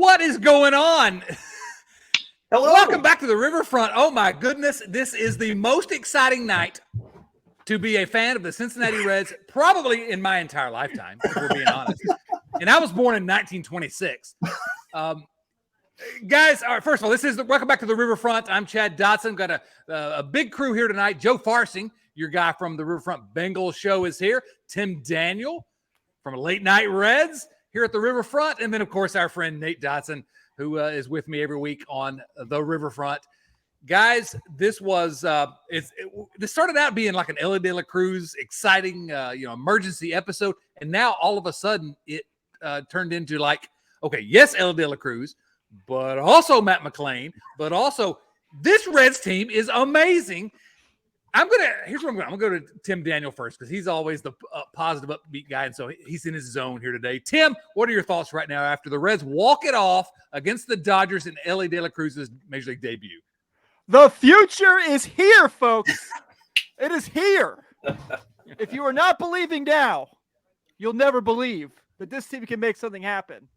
What is going on? Hello. Welcome back to the Riverfront. Oh my goodness, this is the most exciting night to be a fan of the Cincinnati Reds, probably in my entire lifetime, if we're being honest. And I was born in 1926. Guys, all right, first of all, welcome back to the Riverfront. I'm Chad Dotson. Got a big crew here tonight. Joe Farsing, your guy from the Riverfront Bengals show, is here. Tim Daniel from Late Night Reds here at the Riverfront. And then, of course, our friend Nate Dotson, who is with me every week on the Riverfront. Guys, this was this started out being like an Elly De La Cruz exciting emergency episode, and now all of a sudden it turned into like, okay, yes, Elly De La Cruz, but also Matt McClain, but also this Reds team is amazing. Here's what I'm gonna go to Tim Daniel first, because he's always the positive, upbeat guy, and so he's in his zone here today. Tim, what are your thoughts right now after the Reds walk it off against the Dodgers in Elly De La Cruz's Major League debut? The future is here, folks. It is here. If you are not believing now, you'll never believe that this team can make something happen.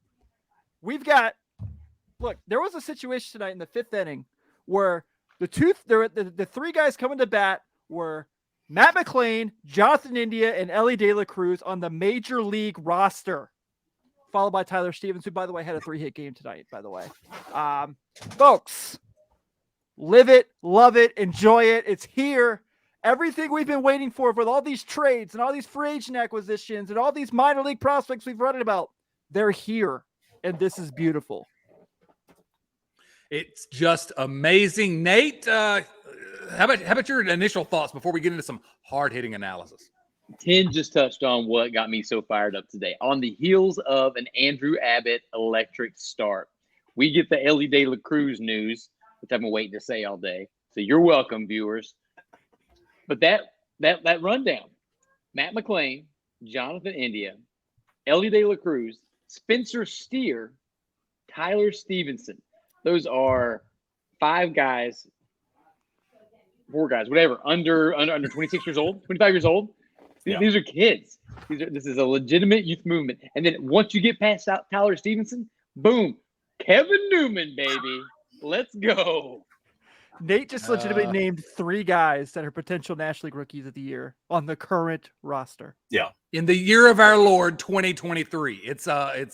Look, there was a situation tonight in the fifth inning where the three guys coming to bat were Matt McClain, Jonathan India, and Elly De La Cruz on the Major League roster, followed by Tyler Stevens, who, by the way, had a 3-hit game tonight, by the way. Folks, live it, love it, enjoy it. It's here. Everything we've been waiting for with all these trades and all these free agent acquisitions and all these minor league prospects we've read about, they're here, and this is beautiful. It's just amazing. Nate, how about your initial thoughts before we get into some hard-hitting analysis? Tim just touched on what got me so fired up today. On the heels of an Andrew Abbott electric start, we get the Elly De La Cruz news, which I've been waiting to say all day. So you're welcome, viewers. But that rundown: Matt McClain, Jonathan India, Elly De La Cruz, Spencer Steer, Tyler Stevenson. Those are four guys, whatever, under 26 years old, 25 years old. Yeah. These are kids. This is a legitimate youth movement. And then once you get past Tyler Stevenson, boom, Kevin Newman, baby. Let's go. Nate just legitimately named three guys that are potential National League Rookies of the Year on the current roster. Yeah. In the year of our Lord, 2023. It's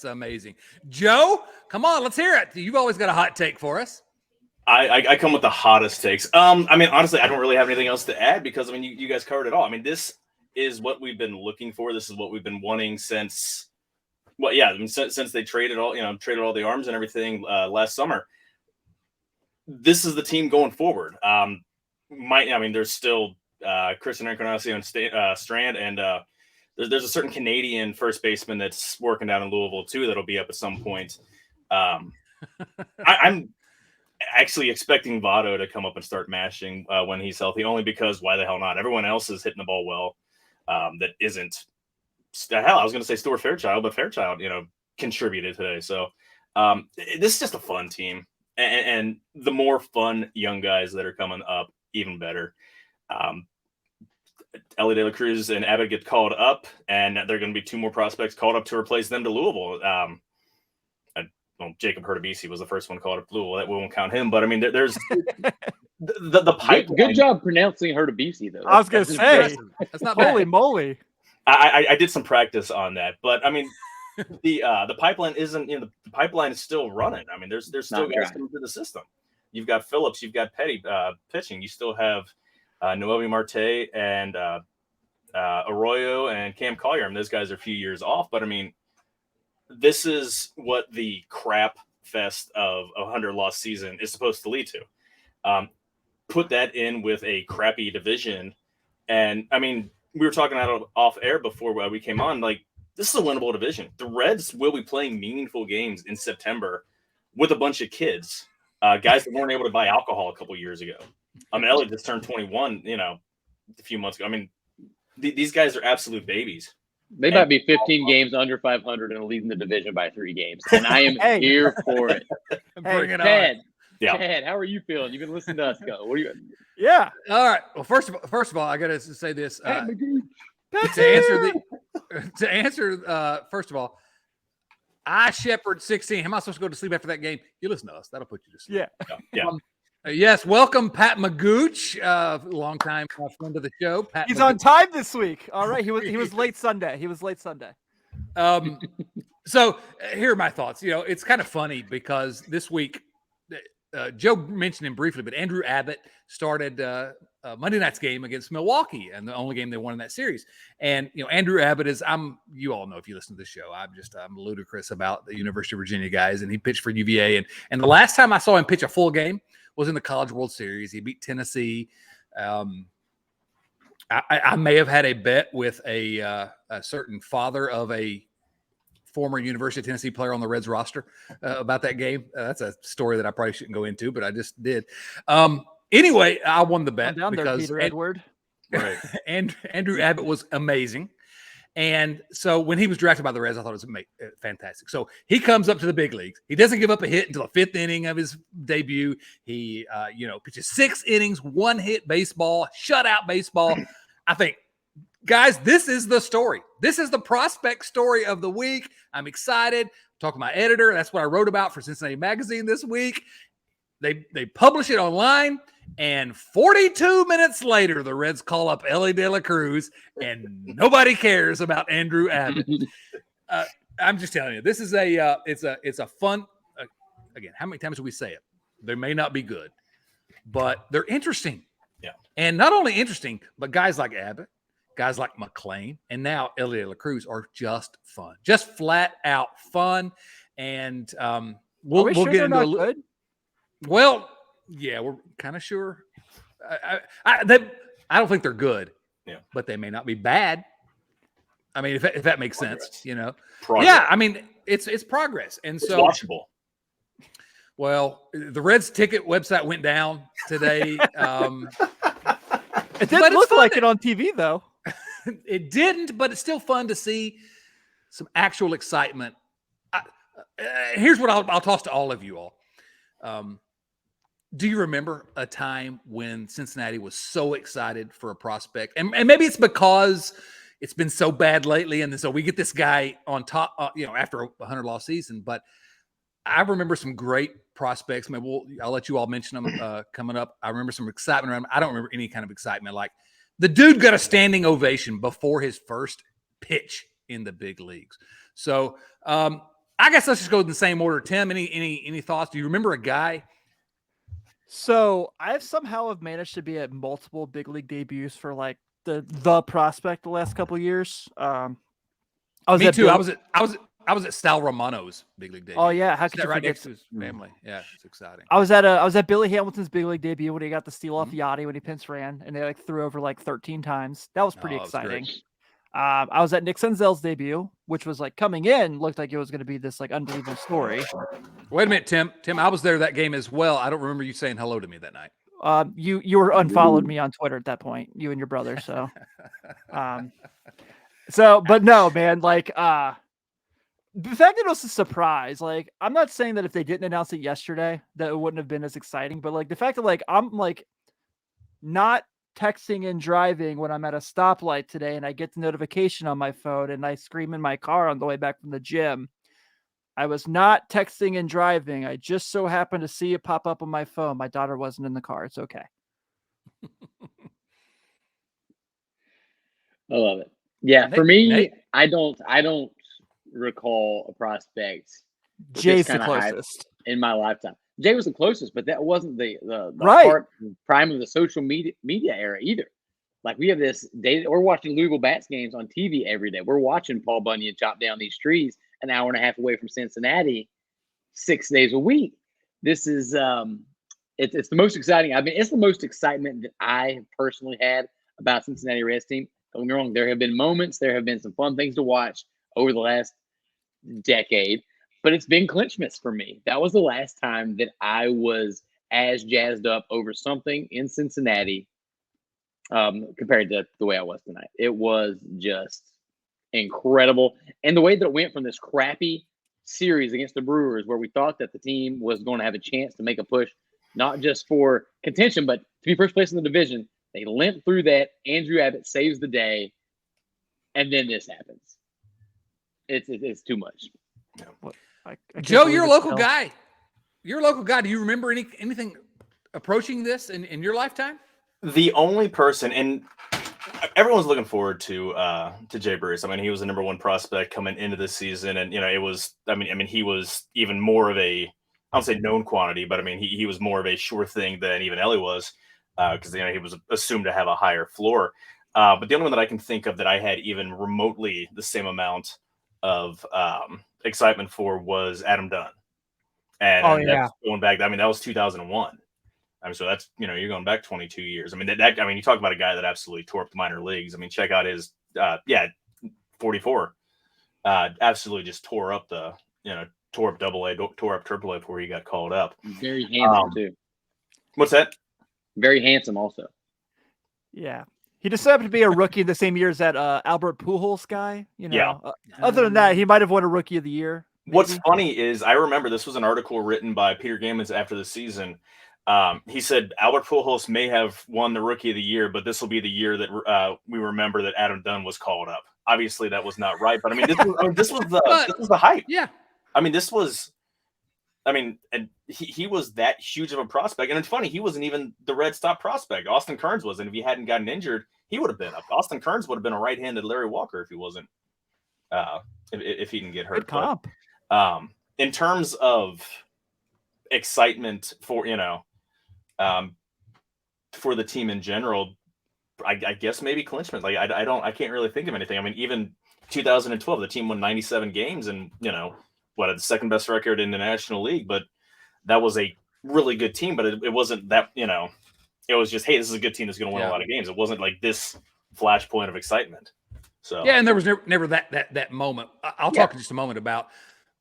amazing. Joe, come on, let's hear it. You've always got a hot take for us. I come with the hottest takes. Honestly, I don't really have anything else to add because, you guys covered it all. This is what we've been looking for. This is what we've been wanting since they traded all the arms and everything last summer. This is the team going forward. There's still Christian Encarnacion and Strand, and there's a certain Canadian first baseman that's working down in Louisville too that'll be up at some point. I'm actually expecting Votto to come up and start mashing when he's healthy, only because why the hell not? Everyone else is hitting the ball well. That isn't hell. I was going to say Stuart Fairchild, but Fairchild, contributed today. So this is just a fun team. And the more fun young guys that are coming up, even better. Elly De La Cruz and Abbott get called up, and there are going to be two more prospects called up to replace them to Louisville. Jacob Hurtubise was the first one called up to Louisville. That we won't count him, but there's the pipeline. Good job pronouncing Hurtubise, though. I was going to say, that's not holy bad. moly. I did some practice on that, but the pipeline isn't, the pipeline is still running. There's still guys coming through the system. You've got Phillips, you've got Petty pitching. You still have Noelvi Marte and Arroyo and Cam Collier. Those guys are a few years off, but this is what the crap fest of a 100-loss season is supposed to lead to. Put that in with a crappy division, and we were talking off air before we came on, this is a winnable division. The Reds will be playing meaningful games in September with a bunch of kids, guys that weren't able to buy alcohol a couple years ago. Elly just turned 21, a few months ago. These guys are absolute babies. They might be 15 games under 500 and leading the division by 3 games, and I am here for it. Bring it Ted, on. Yeah. Ted, how are you feeling? You've been listening to us go. What are you? Yeah. All right. Well, first of all, I got to say this. That's First of all, I shepherd 16. How am I supposed to go to sleep after that game? You listen to us. That'll put you to sleep. Yeah. Yes, welcome, Pat Magooch, longtime friend of the show. Pat He's Magooch. on time this week. All right. He was late Sunday. So here are my thoughts. You know, it's kind of funny because this week, Joe mentioned him briefly, but Andrew Abbott started Monday night's game against Milwaukee, and the only game they won in that series. And you know, Andrew Abbott is you all know if you listen to the show, I'm ludicrous about the University of Virginia guys, and he pitched for UVA. And the last time I saw him pitch a full game was in the College World Series. He beat Tennessee. I may have had a bet with a certain father of a former University of Tennessee player on the Reds roster about that game. That's a story that I probably shouldn't go into, but I just did. Anyway, I won the bet because Peter Edward. Right. And Andrew Abbott was amazing. And so when he was drafted by the Reds, I thought it was fantastic. So he comes up to the big leagues. He doesn't give up a hit until the fifth inning of his debut. He, pitches 6 innings, 1 hit baseball, shutout baseball. I think, guys, this is the story. This is the prospect story of the week. I'm excited. Talk to my editor. That's what I wrote about for Cincinnati Magazine this week. They publish it online, and 42 minutes later, the Reds call up Elly De La Cruz, and nobody cares about Andrew Abbott. I'm just telling you, this is it's a fun. Again, how many times do we say it? They may not be good, but they're interesting. Yeah, and not only interesting, but guys like Abbott, guys like McClain, and now Elly De La Cruz are just fun, just flat out fun. And we'll get into a little. Well, yeah, we're kind of sure. I don't think they're good, but they may not be bad. I mean, if that makes sense, you know. Progress. Yeah, I mean, it's progress, and it's so watchable. Well, the Reds ticket website went down today. It didn't look like it on TV, though. It didn't, but it's still fun to see some actual excitement. Here's what I'll toss to all of you all. Do you remember a time when Cincinnati was so excited for a prospect? And maybe it's because it's been so bad lately, and so we get this guy on top, after a 100-loss season. But I remember some great prospects. Maybe I'll let you all mention them coming up. I remember some excitement around them. I don't remember any kind of excitement. Like the dude got a standing ovation before his first pitch in the big leagues. So I guess let's just go in the same order. Tim, any thoughts? Do you remember a guy? So I somehow have managed to be at multiple big league debuts for like the prospect the last couple of years. Me too. I was at Sal Romano's big league debut. Oh yeah, how could you right forget next to his family? Yeah, it's exciting. I was at Billy Hamilton's big league debut when he got the steal off Yachty when he pinch ran, and they threw over 13 times. That was pretty exciting. I was at Nick Senzel's debut, which was coming in, looked like it was going to be this unbelievable story. Wait a minute, Tim. I was there that game as well. I don't remember you saying hello to me that night. You were unfollowed me on Twitter at that point, you and your brother. So, but no, man, the fact that it was a surprise, I'm not saying that if they didn't announce it yesterday, that it wouldn't have been as exciting, but the fact that I'm not texting and driving when I'm at a stoplight today and I get the notification on my phone and I scream in my car on the way back from the gym. I was not texting and driving. I just so happened to see it pop up on my phone. My daughter wasn't in the car. It's okay. I love it. Yeah, for me, I don't recall a prospect. Jay's the closest in my lifetime. Jay was the closest, but that wasn't the right prime of the social media era either. We have this day. We're watching Louisville Bats games on TV every day. We're watching Paul Bunyan chop down these trees an hour and a half away from Cincinnati 6 days a week. This is it's the most exciting. I mean, it's the most excitement that I personally had about Cincinnati Reds team. Don't get me wrong. There have been moments. There have been some fun things to watch over the last decade. But it's been Clinchmas for me. That was the last time that I was as jazzed up over something in Cincinnati compared to the way I was tonight. It was just incredible. And the way that it went from this crappy series against the Brewers, where we thought that the team was going to have a chance to make a push, not just for contention, but to be first place in the division. They limped through that. Andrew Abbott saves the day. And then this happens. It's too much. Joe, you're a local guy. You're a local guy. Do you remember anything approaching this in your lifetime? The only person, and everyone's looking forward to Jay Bruce. I mean, he was the number one prospect coming into this season, and it was. I mean, he was even more of a, I don't say known quantity, but I mean, he was more of a sure thing than even Elly was, because he was assumed to have a higher floor. But the only one that I can think of that I had even remotely the same amount of excitement for was Adam Dunn. And that's going back. I mean, that was 2001. I mean, so that's, you're going back 22 years. I mean, you talk about a guy that absolutely tore up the minor leagues. I mean, check out his, 44. Absolutely just tore up tore up AA, tore up AAA before he got called up. Very handsome too. What's that? Very handsome also. Yeah. He decided to be a rookie the same year as that Albert Pujols guy. Other than that, he might have won a Rookie of the Year. Maybe. What's funny is I remember this was an article written by Peter Gammons after the season. He said Albert Pujols may have won the Rookie of the Year, but this will be the year that we remember that Adam Dunn was called up. Obviously, that was not right, but I mean, this was the hype. Yeah, I mean, and he was that huge of a prospect, and it's funny, he wasn't even the Reds' top prospect. Austin Kearns was, and if he hadn't gotten injured, he would have been up. Austin Kearns would have been a right-handed Larry Walker if he wasn't, if he didn't get hurt. Good comp. But, in terms of excitement for for the team in general, I guess maybe Clinchman. Like I can't really think of anything. I mean, even 2012, the team won 97 games and had the second best record in the National League, but that was a really good team. But it wasn't that, it was just, hey, this is a good team that's going to win a lot of games. It wasn't like this flashpoint of excitement. So yeah, and there was never that moment. I'll talk in just a moment about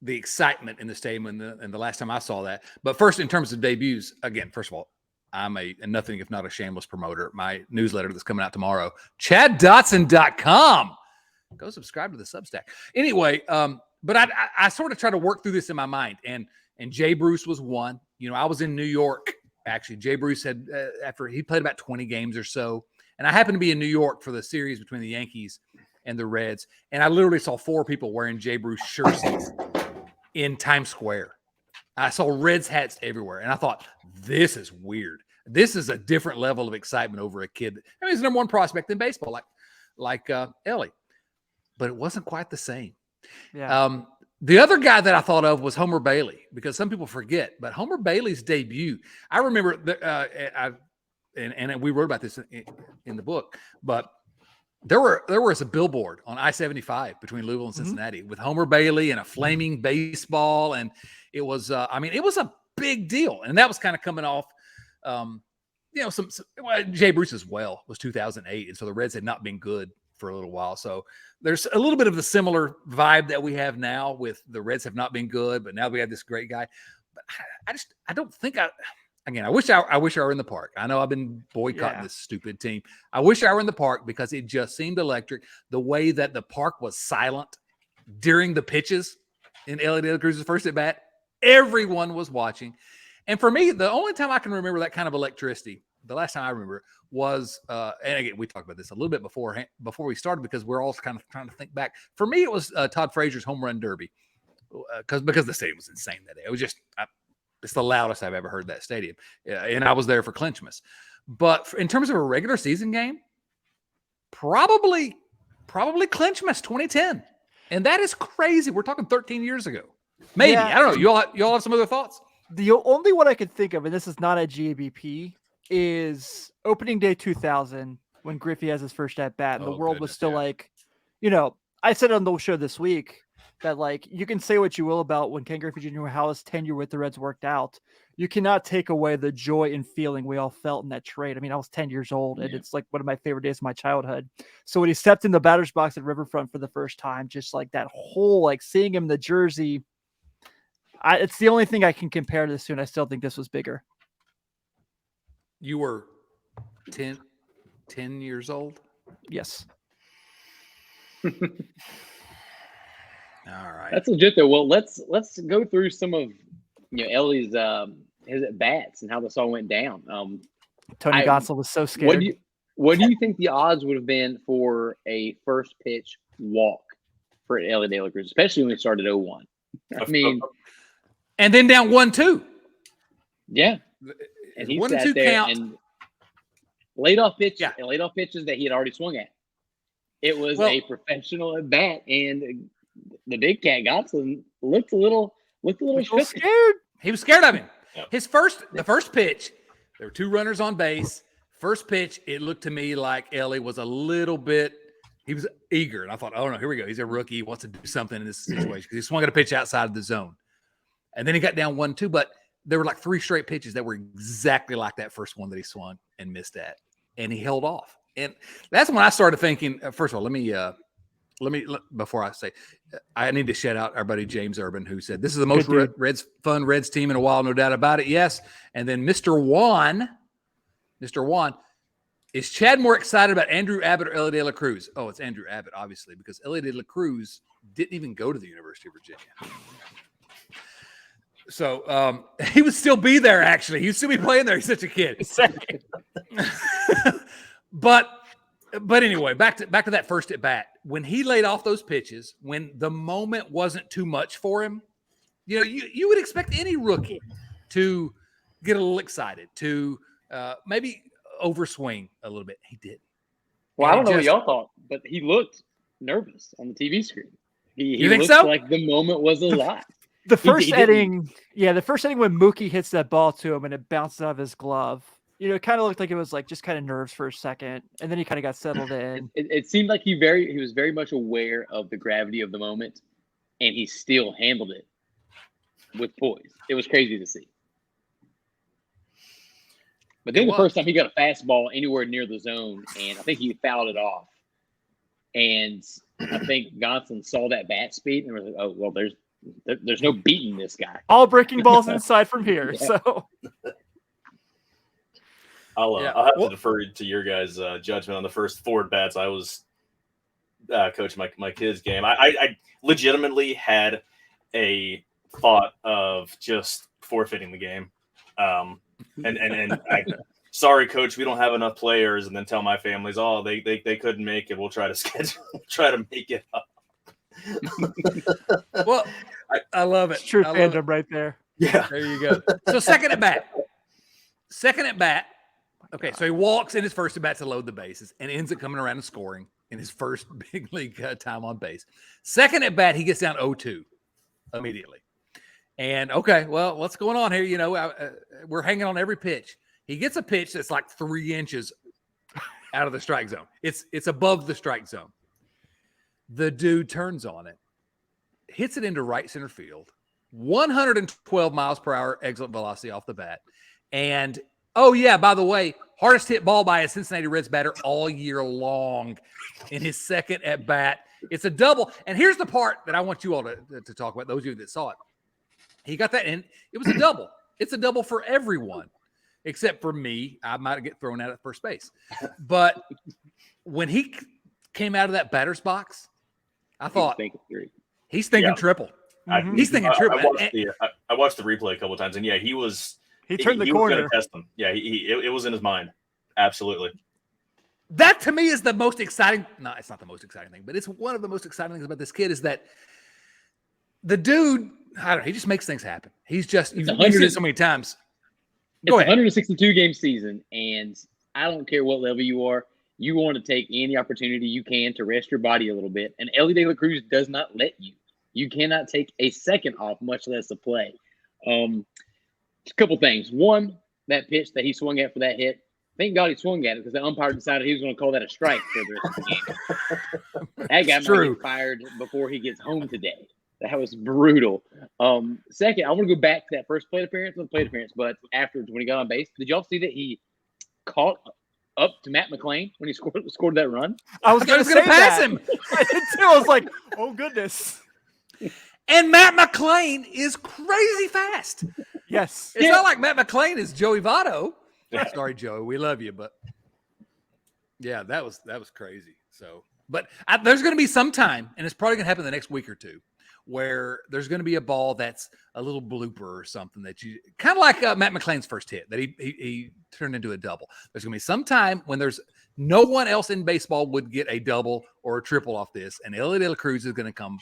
the excitement in the stadium and the last time I saw that. But first, in terms of debuts, again, first of all, I'm a nothing if not a shameless promoter. My newsletter that's coming out tomorrow, ChadDotson.com. Go subscribe to the Substack. Anyway, but I sort of try to work through this in my mind, and Jay Bruce was one. I was in New York actually. Jay Bruce had after he played about 20 games or so, and I happened to be in New York for the series between the Yankees and the Reds, and I literally saw 4 people wearing Jay Bruce jerseys in Times Square. I saw Reds hats everywhere, and I thought, this is weird. This is a different level of excitement over a kid. I mean, he's the number one prospect in baseball, like Elly, but it wasn't quite the same. Yeah. The other guy that I thought of was Homer Bailey, because some people forget, but Homer Bailey's debut, I remember, and we wrote about this in the book, but there was a billboard on I-75 between Louisville and Cincinnati with Homer Bailey and a flaming baseball, and it was, it was a big deal, and that was kind of coming off, Jay Bruce as well was 2008, and so the Reds had not been good for a little while, so there's a little bit of the similar vibe that we have now with the Reds have not been good, but now we have this great guy. But I don't think I wish I were in the park. I know I've been boycotting this stupid team. I wish I were in the park because it just seemed electric. The way that the park was silent during the pitches in Elly De La Cruz's first at bat, everyone was watching. And for me, the only time I can remember that kind of electricity, the last time I remember was, and again, we talked about this a little bit before we started because we're all kind of trying to think back. For me, it was Todd Frazier's home run derby because the stadium was insane that day. It was just it's the loudest I've ever heard that stadium, and I was there for Clinchmas. But in terms of a regular season game, probably Clinchmas 2010, and that is crazy. We're talking 13 years ago, maybe. I don't know. You all have some other thoughts? The only one I could think of, and this is not at GABP, is opening day 2000 when Griffey has his first at bat, and the world was still like, I said on the show this week that you can say what you will about when Ken Griffey Jr. how his tenure with the Reds worked out. You cannot take away the joy and feeling we all felt in that trade. I mean, I was 10 years old, and it's like one of my favorite days of my childhood. So when he stepped in the batter's box at Riverfront for the first time, just like that whole seeing him in the jersey. It's the only thing I can compare to this to, and I still think this was bigger. You were 10 years old? Yes. All right. That's legit though. Well, let's go through some of Elly's his at bats and how this all went down. Tony Gonsolin was so scared. What do you think the odds would have been for a first pitch walk for Elly De La Cruz, especially when we started 0-1? I mean, and then down 1-2. yeah. And he 1-2 sat there count. and laid off pitches, Yeah. and laid off pitches that he had already swung at. It was Well- a professional at bat, and the big cat Gotson looked a little shook. scared. He was scared of him. Yep. The first pitch, there were 2 runners on base. First pitch, it looked to me like Elly was a little bit, he was eager. And I thought, oh no, here we go. He's a rookie. He wants to do something in this situation because he swung at a pitch outside of the zone. And then he got down 1-2, but there were like 3 straight pitches that were exactly like that first one that he swung and missed at. And he held off. And that's when I started thinking, first of all, let me before I say, I need to shout out our buddy James Urban, who said, this is the most fun Reds team in a while, no doubt about it. Yes. And then Mr. Juan, is Chad more excited about Andrew Abbott or Elly De La Cruz? Oh, it's Andrew Abbott, obviously, because Elly De La Cruz didn't even go to the University of Virginia. So he would still be there, actually. He would still be playing there. He's such a kid. But anyway, back to that first at bat. When he laid off those pitches, when the moment wasn't too much for him, you would expect any rookie to get a little excited, to maybe overswing a little bit. He didn't. Well, I don't know what y'all thought, but he looked nervous on the TV screen. He think looked so? like the moment was alive. The first he didn't. inning, when Mookie hits that ball to him and it bounces out of his glove, it kind of looked like it was like just kind of nerves for a second, and then he kind of got settled in. It seemed like he was very much aware of the gravity of the moment, and he still handled it with poise. It was crazy to see. But then the first time he got a fastball anywhere near the zone, and I think he fouled it off. And I think Gonson saw that bat speed and was like, oh, well, there's no beating this guy. All breaking balls inside from here. Yeah. So I'll have to defer to your guys' judgment on the first 4 at bats. I was coaching my kids' game. I legitimately had a thought of just forfeiting the game. And sorry, coach, we don't have enough players. And then tell my families, oh, they couldn't make it. We'll try to make it up. Well, I love it. it's true I love fandom it. right there. Yeah. There you go. So second at bat. Okay, so he walks in his first at bat to load the bases and ends up coming around and scoring in his first big league time on base. Second at bat, he gets down 0-2 immediately. And okay, well, what's going on here? We're hanging on every pitch. He gets a pitch that's like 3 inches out of the strike zone. It's above the strike zone. The dude turns on it, hits it into right center field, 112 miles per hour exit velocity off the bat. And, oh, yeah, by the way, hardest hit ball by a Cincinnati Reds batter all year long in his second at bat. It's a double. And here's the part that I want you all to talk about, those of you that saw it. He got that in. It was a double. It's a double for everyone, except for me. I might get thrown out at first base. But when he came out of that batter's box, I thought he's thinking triple. He's thinking triple. I watched the replay a couple of times, and yeah, he turned the corner. Was gonna test them. Yeah, it was in his mind. Absolutely. That to me is the most exciting. No, it's not the most exciting thing, but it's one of the most exciting things about this kid is that the dude, I don't know, he just makes things happen. He's just, you've seen it so many times. It's a 162 game season, and I don't care what level you are. You want to take any opportunity you can to rest your body a little bit. And Elly De La Cruz does not let you. You cannot take a second off, much less a play. A couple things. One, that pitch that he swung at for that hit. Thank God he swung at it because the umpire decided he was going to call that a strike for the rest of the game. That guy might get fired before he gets home today. That was brutal. Second, I want to go back to that first plate appearance, but afterwards when he got on base, did y'all see that he caught up to Matt McClain when he scored that run? I was going to pass him. I did too. I was like, oh goodness. And Matt McClain is crazy fast. Yes. It's not like Matt McClain is Joey Votto. Sorry, Joey. We love you, but yeah, that was crazy. So, but there's going to be some time, and it's probably going to happen the next week or two, where there's going to be a ball that's a little blooper or something that you kind of like Matt McClain's first hit that he turned into a double. There's going to be some time when there's no one else in baseball would get a double or a triple off this, and Elly De La Cruz is going to come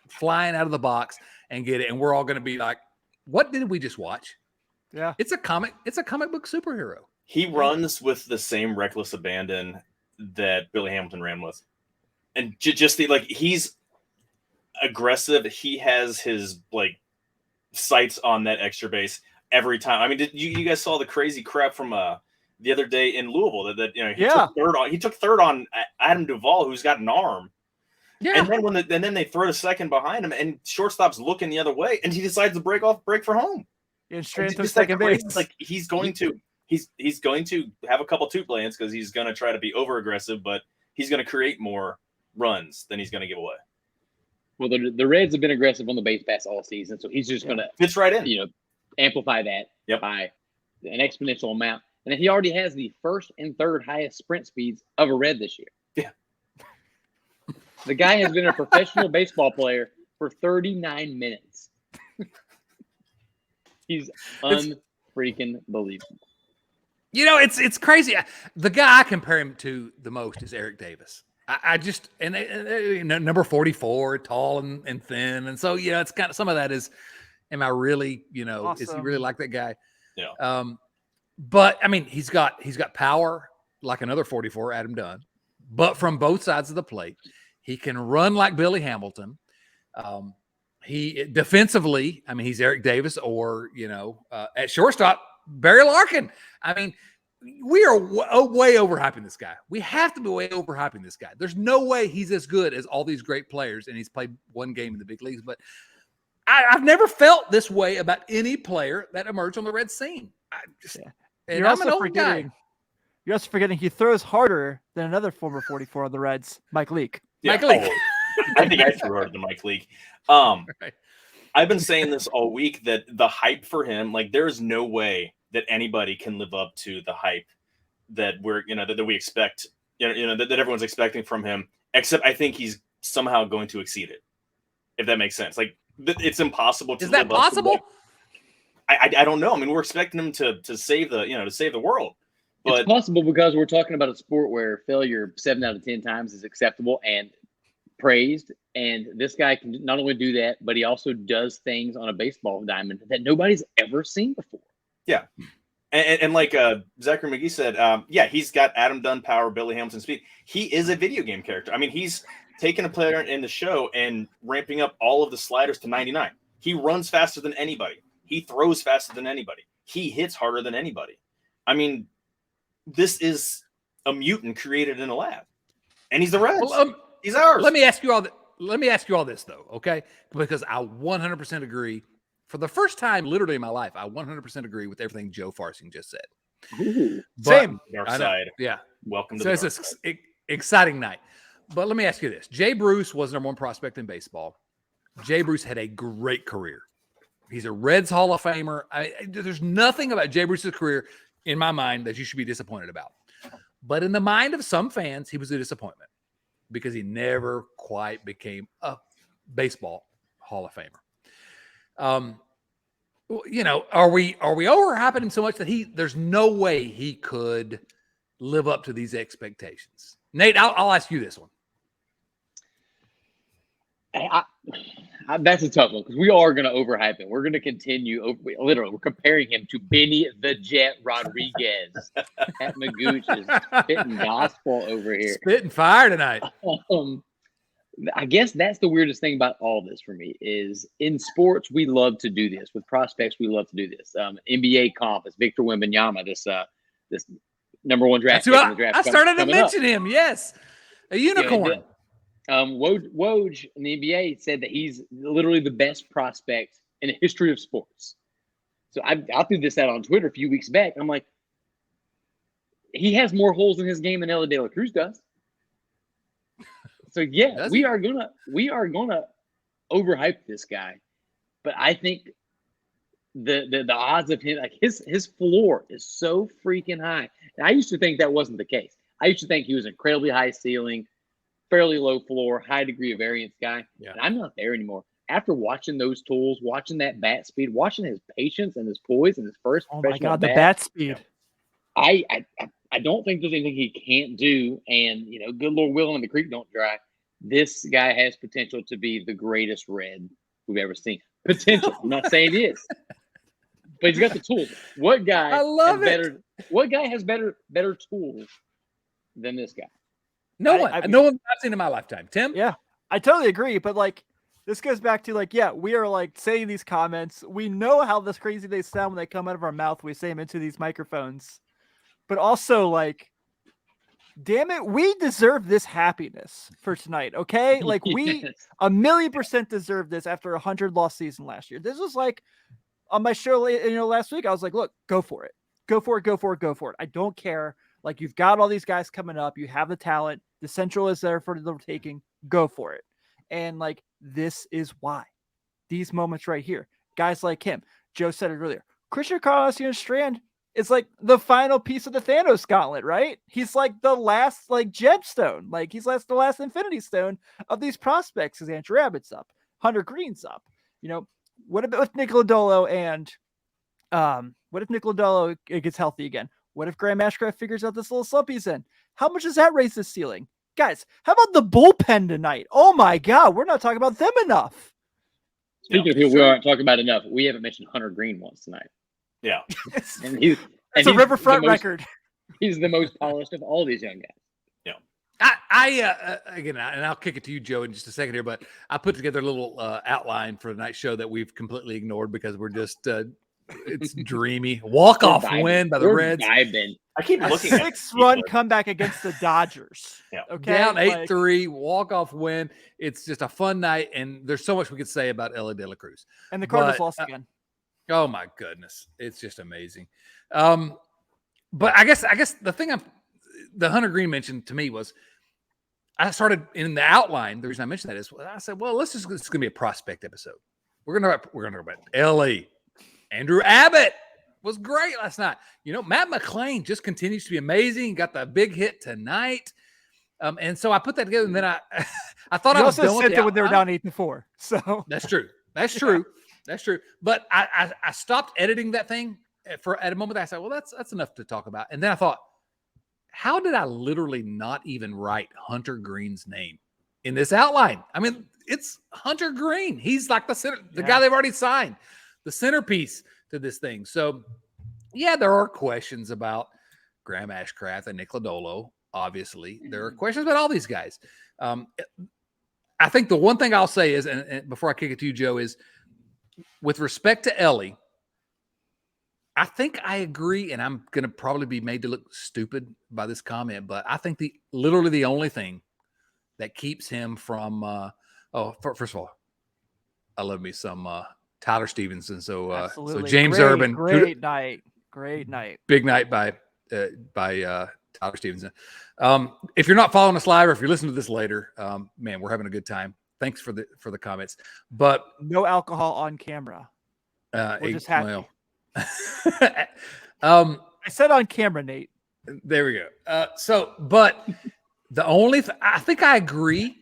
flying out of the box and get it. And we're all going to be like, what did we just watch? Yeah. It's a comic book superhero. He runs with the same reckless abandon that Billy Hamilton ran with. And just he's aggressive. He has his sights on that extra base every time. I mean, did you guys saw the crazy crap from the other day in Louisville that he took third on Adam Duvall, who's got an arm. Yeah. And then they throw a second behind him, and shortstop's looking the other way, and he decides to break for home. And straight to second base. He's going to have a couple two plans because he's going to try to be over aggressive, but he's going to create more runs than he's going to give away. Well, the Reds have been aggressive on the base pass all season, so he's just going to fits right in. Amplify that by an exponential amount. And he already has the first and third highest sprint speeds of a Red this year. Yeah. The guy has been a professional baseball player for 39 minutes. He's unfreaking believable. It's crazy. The guy I compare him to the most is Eric Davis. I just number 44, tall and thin, and so it's kind of some of that is. Am I really, awesome. Is he really like that guy? Yeah. But I mean, he's got power like another 44, Adam Dunn, but from both sides of the plate. He can run like Billy Hamilton. He defensively, I mean, he's Eric Davis or, at shortstop, Barry Larkin. I mean, we are way overhyping this guy. We have to be way overhyping this guy. There's no way he's as good as all these great players, and he's played one game in the big leagues, but I've never felt this way about any player that emerged on the Red scene. You're also forgetting he throws harder than another former 44 on the Reds, Mike Leake. Yeah. Mike Leake. I think I threw harder than Mike Leake. Right. I've been saying this all week that the hype for him, there is no way that anybody can live up to the hype that we're, that we expect, that everyone's expecting from him. Except I think he's somehow going to exceed it, if that makes sense. It's impossible to. Is that possible? I don't know. I mean, we're expecting him to save the world. But it's possible because we're talking about a sport where failure 7 out of 10 times is acceptable and praised. And this guy can not only do that, but he also does things on a baseball diamond that nobody's ever seen before. Yeah. And like Zachary McGee said, he's got Adam Dunn power, Billy Hamilton speed. He is a video game character. I mean, he's taking a player in the show and ramping up all of the sliders to 99. He runs faster than anybody. He throws faster than anybody. He hits harder than anybody. I mean, this is a mutant created in a lab, and he's the Reds. Well, he's ours. Let me ask you all this though, okay? Because I 100% agree. For the first time, literally in my life, I 100% agree with everything Joe Farsing just said. Ooh, same. Dark side. Yeah. Welcome to the dark side. It's an exciting night. But let me ask you this: Jay Bruce was number one prospect in baseball. Jay Bruce had a great career. He's a Reds Hall of Famer. There's nothing about Jay Bruce's career in my mind that you should be disappointed about. But in the mind of some fans, he was a disappointment because he never quite became a baseball Hall of Famer. Are we overhyping him so much that there's no way he could live up to these expectations? Nate, I'll ask you this one. That's a tough one because we are going to overhype him. We're going to continue. Literally, we're comparing him to Benny the Jet Rodriguez. Pat Magooch is spitting gospel over here. Spitting fire tonight. I guess that's the weirdest thing about all this for me is in sports, we love to do this. With prospects, we love to do this. NBA comp is Victor Wembanyama, this number one draft pick in the draft. I started to mention him. Yes. A unicorn. Woj in the NBA said that he's literally the best prospect in the history of sports. So I threw this out on Twitter a few weeks back. I'm like, he has more holes in his game than Elly De La Cruz does. So yeah, we are gonna overhype this guy, but I think the odds of him, like his floor is so freaking high. And I used to think that wasn't the case. I used to think he was incredibly high ceiling, fairly low floor, high degree of variance guy. Yeah. And I'm not there anymore. After watching those tools, watching that bat speed, watching his patience and his poise and his first. Oh my God, the bat speed! I don't think there's anything he can't do. And good Lord willing, the creek don't dry. This guy has potential to be the greatest Red we've ever seen. Potential. I'm not saying he is, but he's got the tools. What guy? I love has it. better? What guy has better tools than this guy? No one I've seen in my lifetime. Tim? Yeah, I totally agree. But like, this goes back to like, yeah, we are like saying these comments. We know how this crazy they sound when they come out of our mouth. We say them into these microphones, but also like, damn it, we deserve this happiness for tonight. Okay, like we Yes. 1,000,000% deserve this after 100-loss season last year. This was like on my show, last week. I was like, look, go for it, go for it, go for it, go for it. I don't care. Like, you've got all these guys coming up. You have the talent. The Central is there for the taking. Go for it. And like, this is why these moments right here, guys like him, Joe said it earlier. Christian Carlos Strand is like the final piece of the Thanos gauntlet, right? He's like the last like gemstone. Like, he's the last Infinity Stone of these prospects because Andrew Abbott's up. Hunter Green's up. What about with Nick Lodolo and what if Nick Lodolo gets healthy again? What if Graham Ashcraft figures out this little slump he's in? How much does that raise the ceiling? Guys, how about the bullpen tonight? Oh my God, we're not talking about them enough. Speaking of who we aren't talking about enough, we haven't mentioned Hunter Green once tonight. Yeah. It's a Riverfront record. He's the most polished of all these young guys. Again, and I'll kick it to you, Joe, in just a second here, but I put together a little outline for the night show that we've completely ignored because we're just it's dreamy. Walk-off win by the Reds. Vibing. I keep looking at 6-run comeback against the Dodgers. Yeah. Okay. Down 8-3, walk-off win. It's just a fun night, and there's so much we could say about Elly De La Cruz. And the Cardinals lost again. Oh my goodness, it's just amazing. But I guess the thing the Hunter Green mentioned to me was I started in the outline. The reason I mentioned that is I said, well, it's going to be a prospect episode. We're going to talk about Elly. Andrew Abbott was great last night. Matt McClain just continues to be amazing. He got the big hit tonight. And so I put that together, and then I thought I was done with it when they were down 8-4. So that's true. That's true. That's true. But I stopped editing that thing at a moment. I said, well, that's enough to talk about. And then I thought, how did I literally not even write Hunter Green's name in this outline? I mean, it's Hunter Green. He's like the guy they've already signed, the centerpiece to this thing. So, yeah, there are questions about Graham Ashcraft and Nick Lodolo. Obviously, there are questions about all these guys. I think the one thing I'll say is, and before I kick it to you, Joe, is with respect to Elly, I think I agree, and I'm going to probably be made to look stupid by this comment, but I think literally the only thing that keeps him from first of all, I love me some Tyler Stevenson. So James Urban, great night, big night by Tyler Stevenson. If you're not following us live, or if you're listening to this later, man, we're having a good time. Thanks for the comments, but no alcohol on camera. We're just happy. Well, I said on camera, Nate. There we go. But the only I think I agree.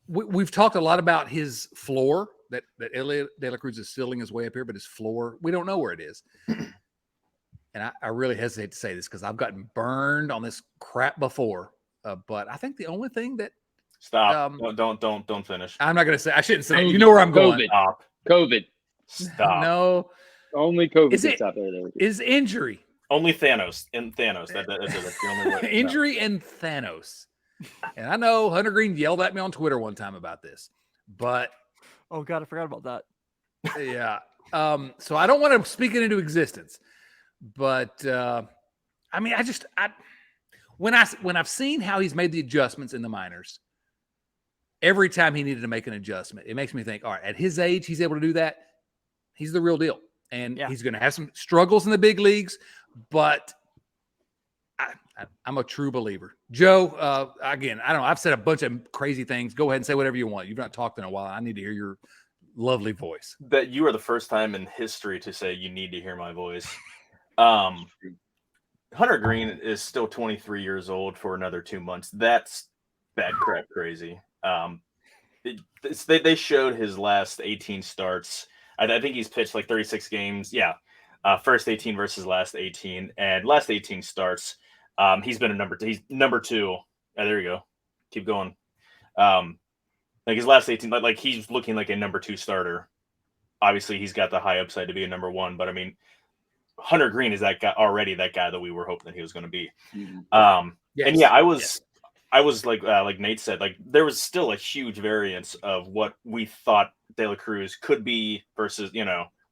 We've talked a lot about his floor, that Elly De La Cruz is ceiling his way up here, but his floor, we don't know where it is. And I really hesitate to say this because I've gotten burned on this crap before. But I think the only thing that stop. Don't finish. I'm not going to say. I shouldn't say. You know where I'm going. Stop. COVID. Stop. No. Only COVID gets out there. Is injury. Only Thanos. And Thanos. That's the only way. Injury and Thanos. And I know Hunter Green yelled at me on Twitter one time about this, but oh God, I forgot about that. Yeah. So I don't want to speak it into existence, but I mean, when I've seen how he's made the adjustments in the minors, every time he needed to make an adjustment, it makes me think, all right, at his age, he's able to do that. He's the real deal. And he's going to have some struggles in the big leagues, but I'm a true believer. Joe, again, I don't know. I've said a bunch of crazy things. Go ahead and say whatever you want. You've not talked in a while. I need to hear your lovely voice. That you are the first time in history to say you need to hear my voice. Hunter Green is still 23 years old for another 2 months. That's bad crap crazy. They showed his last 18 starts. I think he's pitched like 36 games. Yeah. First 18 versus last 18. And last 18 starts, he's been he's number 2. There you go. Keep going. Like his last 18, like he's looking like a number 2 starter. Obviously, he's got the high upside to be a number 1, but I mean, Hunter Green is that guy that we were hoping that he was going to be. Yes. And yeah, I was like Nate said, like there was still a huge variance of what we thought De La Cruz could be versus,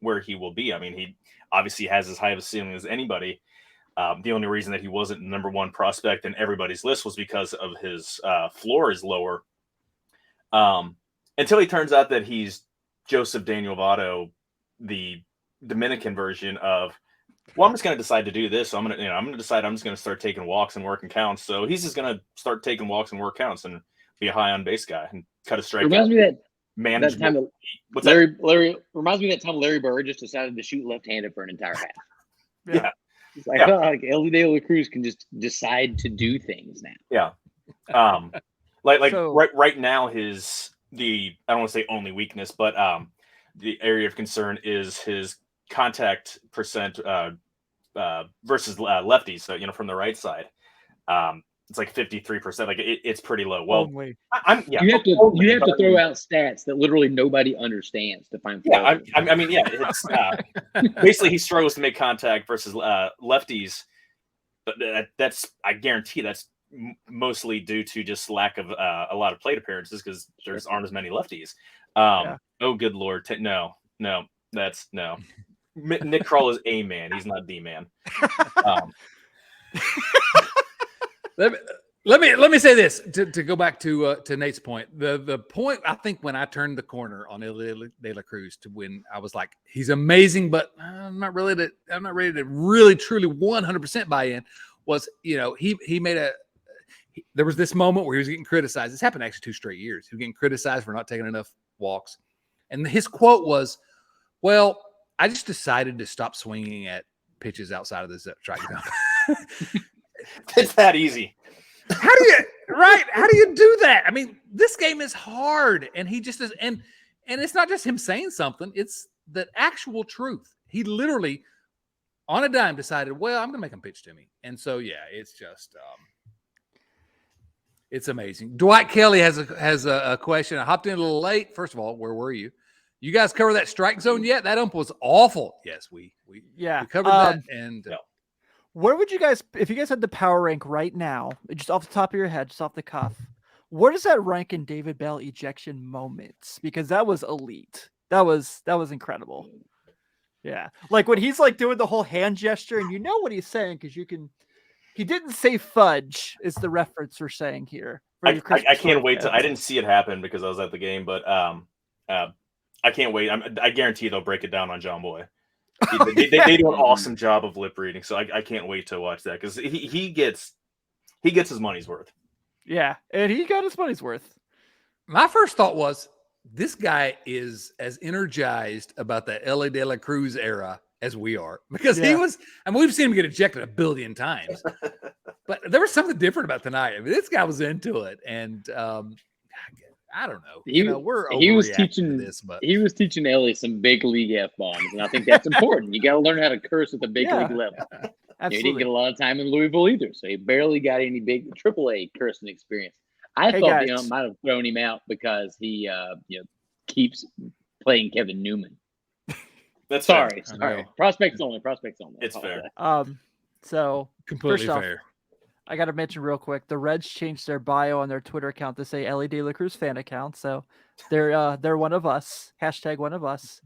where he will be. I mean, he obviously has as high of a ceiling as anybody. The only reason that he wasn't the number 1 prospect in everybody's list was because of his floor is lower. Until he turns out that he's Joseph Daniel Votto, the Dominican version of, well, I'm just going to decide to do this. So I'm going to decide I'm just going to start taking walks and working counts. So he's just going to start taking walks and work counts and be a high on base guy and cut a strike. Reminds me that time Larry reminds me that time Larry Bird just decided to shoot left-handed for an entire half. Yeah. It's like Elly De La Cruz can just decide to do things now. Yeah. Right now I don't want to say only weakness, but the area of concern is his contact percent versus lefties. So from the right side, it's like 53%. Like it's pretty low. Well, Only. You have to throw out stats that literally nobody understands to find. Yeah, I mean, it's basically he struggles to make contact versus lefties, but that's I guarantee that's mostly due to just lack of a lot of plate appearances because there's aren't as many lefties. Oh, good Lord. No. Nick Kroll is a man. He's not the man. Let me say this to go back to Nate's point. The point I think when I turned the corner on Elly De La Cruz to when I was like, he's amazing, but I'm not ready to really truly 100% buy in. Was he made there was this moment where he was getting criticized. This happened actually 2 straight years. He was getting criticized for not taking enough walks, and his quote was, "Well, I just decided to stop swinging at pitches outside of the strike zone." It's that easy. How do you do that? I mean, this game is hard, and he just is, and it's not just him saying something; it's the actual truth. He literally, on a dime, decided, "Well, I'm going to make him pitch to me," and so it's just, it's amazing. Dwight Kelly has a question. I hopped in a little late. First of all, where were you? You guys cover that strike zone yet? That ump was awful. Yes, we covered that, and. Where would you guys, if you guys had the power rank right now, just off the top of your head, just off the cuff, where does that rank in David Bell ejection moments? Because that was elite. That was incredible. Yeah. Like when he's like doing the whole hand gesture and you know what he's saying because he didn't say fudge is the reference we're saying here. I can't wait I didn't see it happen because I was at the game, but I can't wait. I guarantee they'll break it down on John Boy. They do an awesome job of lip reading, so I can't wait to watch that because he gets his money's worth. Yeah, and he got his money's worth. My first thought was this guy is as energized about the Elly De La Cruz era as we are because he was. I mean, we've seen him get ejected 1 billion times, but there was something different about tonight. I mean, this guy was into it, and I don't know. He was teaching Elly some big league F-bombs, and I think that's important. You got to learn how to curse at the big league level. He didn't get a lot of time in Louisville either, so he barely got any big AAA cursing experience. I thought the ump might have thrown him out because he keeps playing Kevin Newman. That's sorry. Prospects only. It's fair. So completely fair. I got to mention real quick, the Reds changed their bio on their Twitter account to say Elly De La Cruz fan account. So they're one of us, # one of us.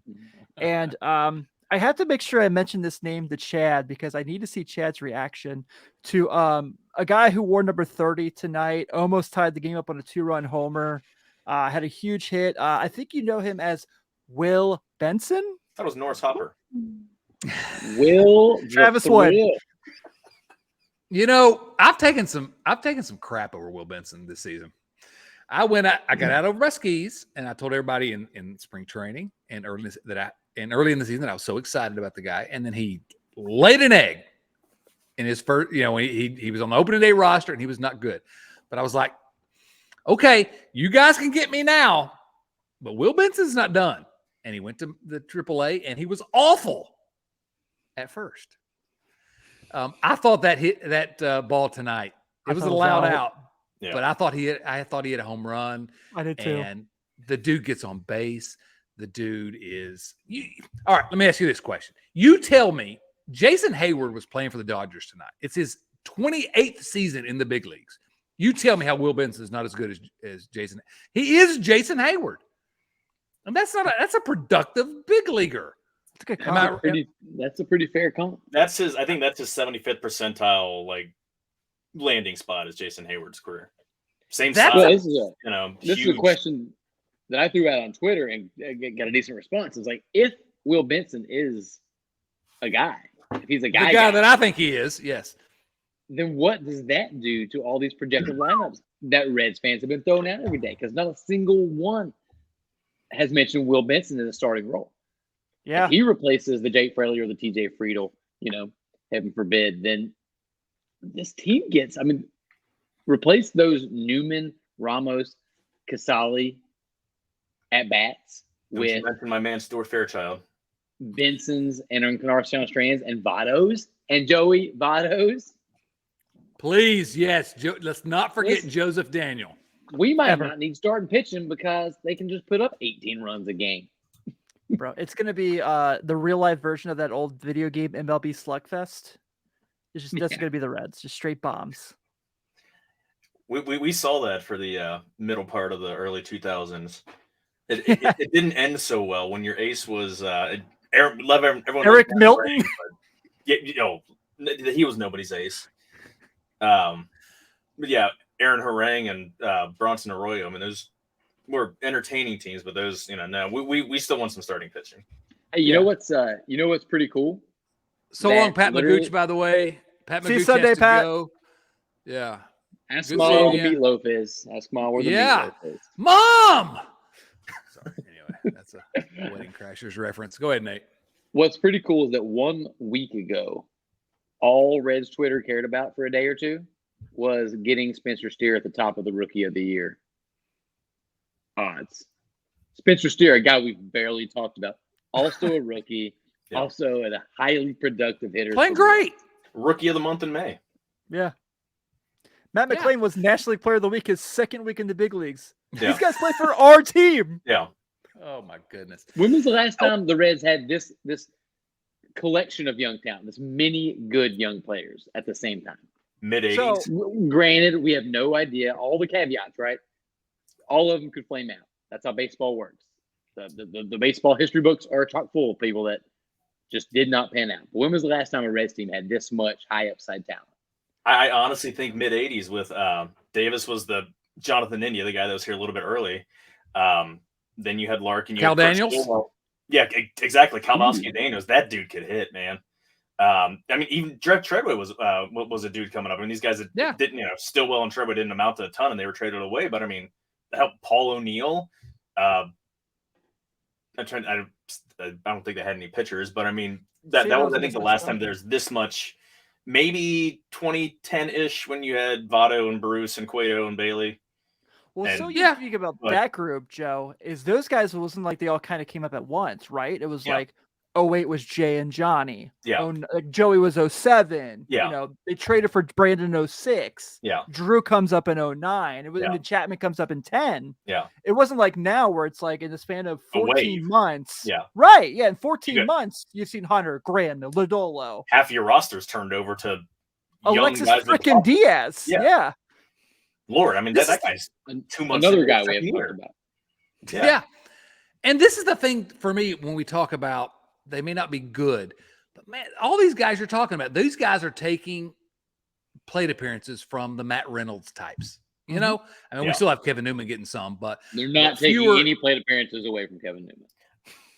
And I had to make sure I mentioned this name to Chad because I need to see Chad's reaction to a guy who wore number 30 tonight, almost tied the game up on a 2-run homer, had a huge hit. I think you know him as Will Benson. That was Norris Hopper. Will Travis Wood. I've taken some crap over Will Benson this season. I got out over my skis, and I told everybody in spring training and early in the season that I was so excited about the guy. And then he laid an egg in his first. He was on the opening day roster, and he was not good. But I was like, okay, you guys can get me now, but Will Benson's not done. And he went to the AAA, and he was awful at first. I thought that ball tonight, it was a loud out. Yeah. But I thought he had a home run. I did too. And the dude gets on base. The dude is all right. Let me ask you this question. You tell me Jason Hayward was playing for the Dodgers tonight. It's his 28th season in the big leagues. You tell me how Will Benson is not as good as Jason. He is Jason Hayward. And that's a productive big leaguer. That's a good comment. That's a pretty fair comp. I think that's his 75th percentile like landing spot as Jason Hayward's career. Same size. Well, this is a question that I threw out on Twitter and got a decent response. It's like, if Will Benson is a guy, if he's a guy, the guy that I think he is, yes. Then what does that do to all these projected lineups that Reds fans have been throwing out every day? Because not a single one has mentioned Will Benson in the starting role. Yeah. If he replaces the Jake Fraley or the TJ Friedel, heaven forbid, then this team gets, replace those Newman, Ramos, Casali at bats with my man Stuart Fairchild, Benson's and Encarnacion Strands and Votto's and Joey Votto's. Please, yes. Let's not forget Joseph Daniel. We might not need starting pitching because they can just put up 18 runs a game. Bro, it's going to be the real life version of that old video game MLB Slugfest. That's going to be the Reds, just straight bombs. We saw that for the middle part of the early 2000s. It didn't end so well when your ace was Eric Milton. He was nobody's ace. But yeah, Aaron Harang and Bronson Arroyo. Those were entertaining teams, but those, no, we still want some starting pitching. Hey, you know what's pretty cool? So long, Pat Magooch, by the way. Pat Magooch Sunday, has to Pat. Go. Yeah. Ask Mom where the meatloaf is. Ask Mom where the meatloaf is. Mom! Sorry. Anyway, that's a Wedding Crashers reference. Go ahead, Nate. What's pretty cool is that 1 week ago, all Reds Twitter cared about for a day or two was getting Spencer Steer at the top of the Rookie of the Year odds. Spencer Steer, a guy we've barely talked about, also a rookie, also a highly productive hitter. Playing great. Rookie of the month in May. Yeah. Matt McClain was National League Player of the Week his second week in the big leagues. Yeah. These guys play for our team. Yeah. Oh, my goodness. When was the last time the Reds had this collection of young talent, this many good young players at the same time? Mid-'80s. So, granted, we have no idea. All the caveats, right? All of them could flame out. That's how baseball works. The baseball history books are chock full of people that just did not pan out. But when was the last time a Reds team had this much high upside talent? I honestly think mid-'80s with Davis was the Jonathan India, the guy that was here a little bit early. Then you had Larkin. Cal Daniels? Yeah, exactly. Kaldowski Daniels. That dude could hit, man. Even Treadway was a dude coming up. These guys that didn't, Stillwell and Treadway didn't amount to a ton, and they were traded away. But Paul O'Neill. I don't think they had any pitchers, but that was I think the last time there's this much. Maybe 2010-ish when you had Votto and Bruce and Cueto and Bailey. Well, you speak about that group, Joe, is those guys, it wasn't like they all kind of came up at once, right? It was like 08 was Jay and Johnny. Yeah. Joey was 07. Yeah. They traded for Brandon 06. Yeah. Drew comes up in 09. And then Chapman comes up in 10. Yeah. It wasn't like now where it's like in the span of 14 months. Yeah. Right. Yeah. In 14 months, you've seen Hunter, Graham, Lodolo. Half your roster's turned over to Alexis young guys freaking Diaz. Yeah. Lord, that guy's 2 months. Another guy we haven't talked about. Yeah. And this is the thing for me when we talk about they may not be good, but man, all these guys you're talking about, these guys are taking plate appearances from the Matt Reynolds types. We still have Kevin Newman getting some, but they're not taking any plate appearances away from Kevin Newman.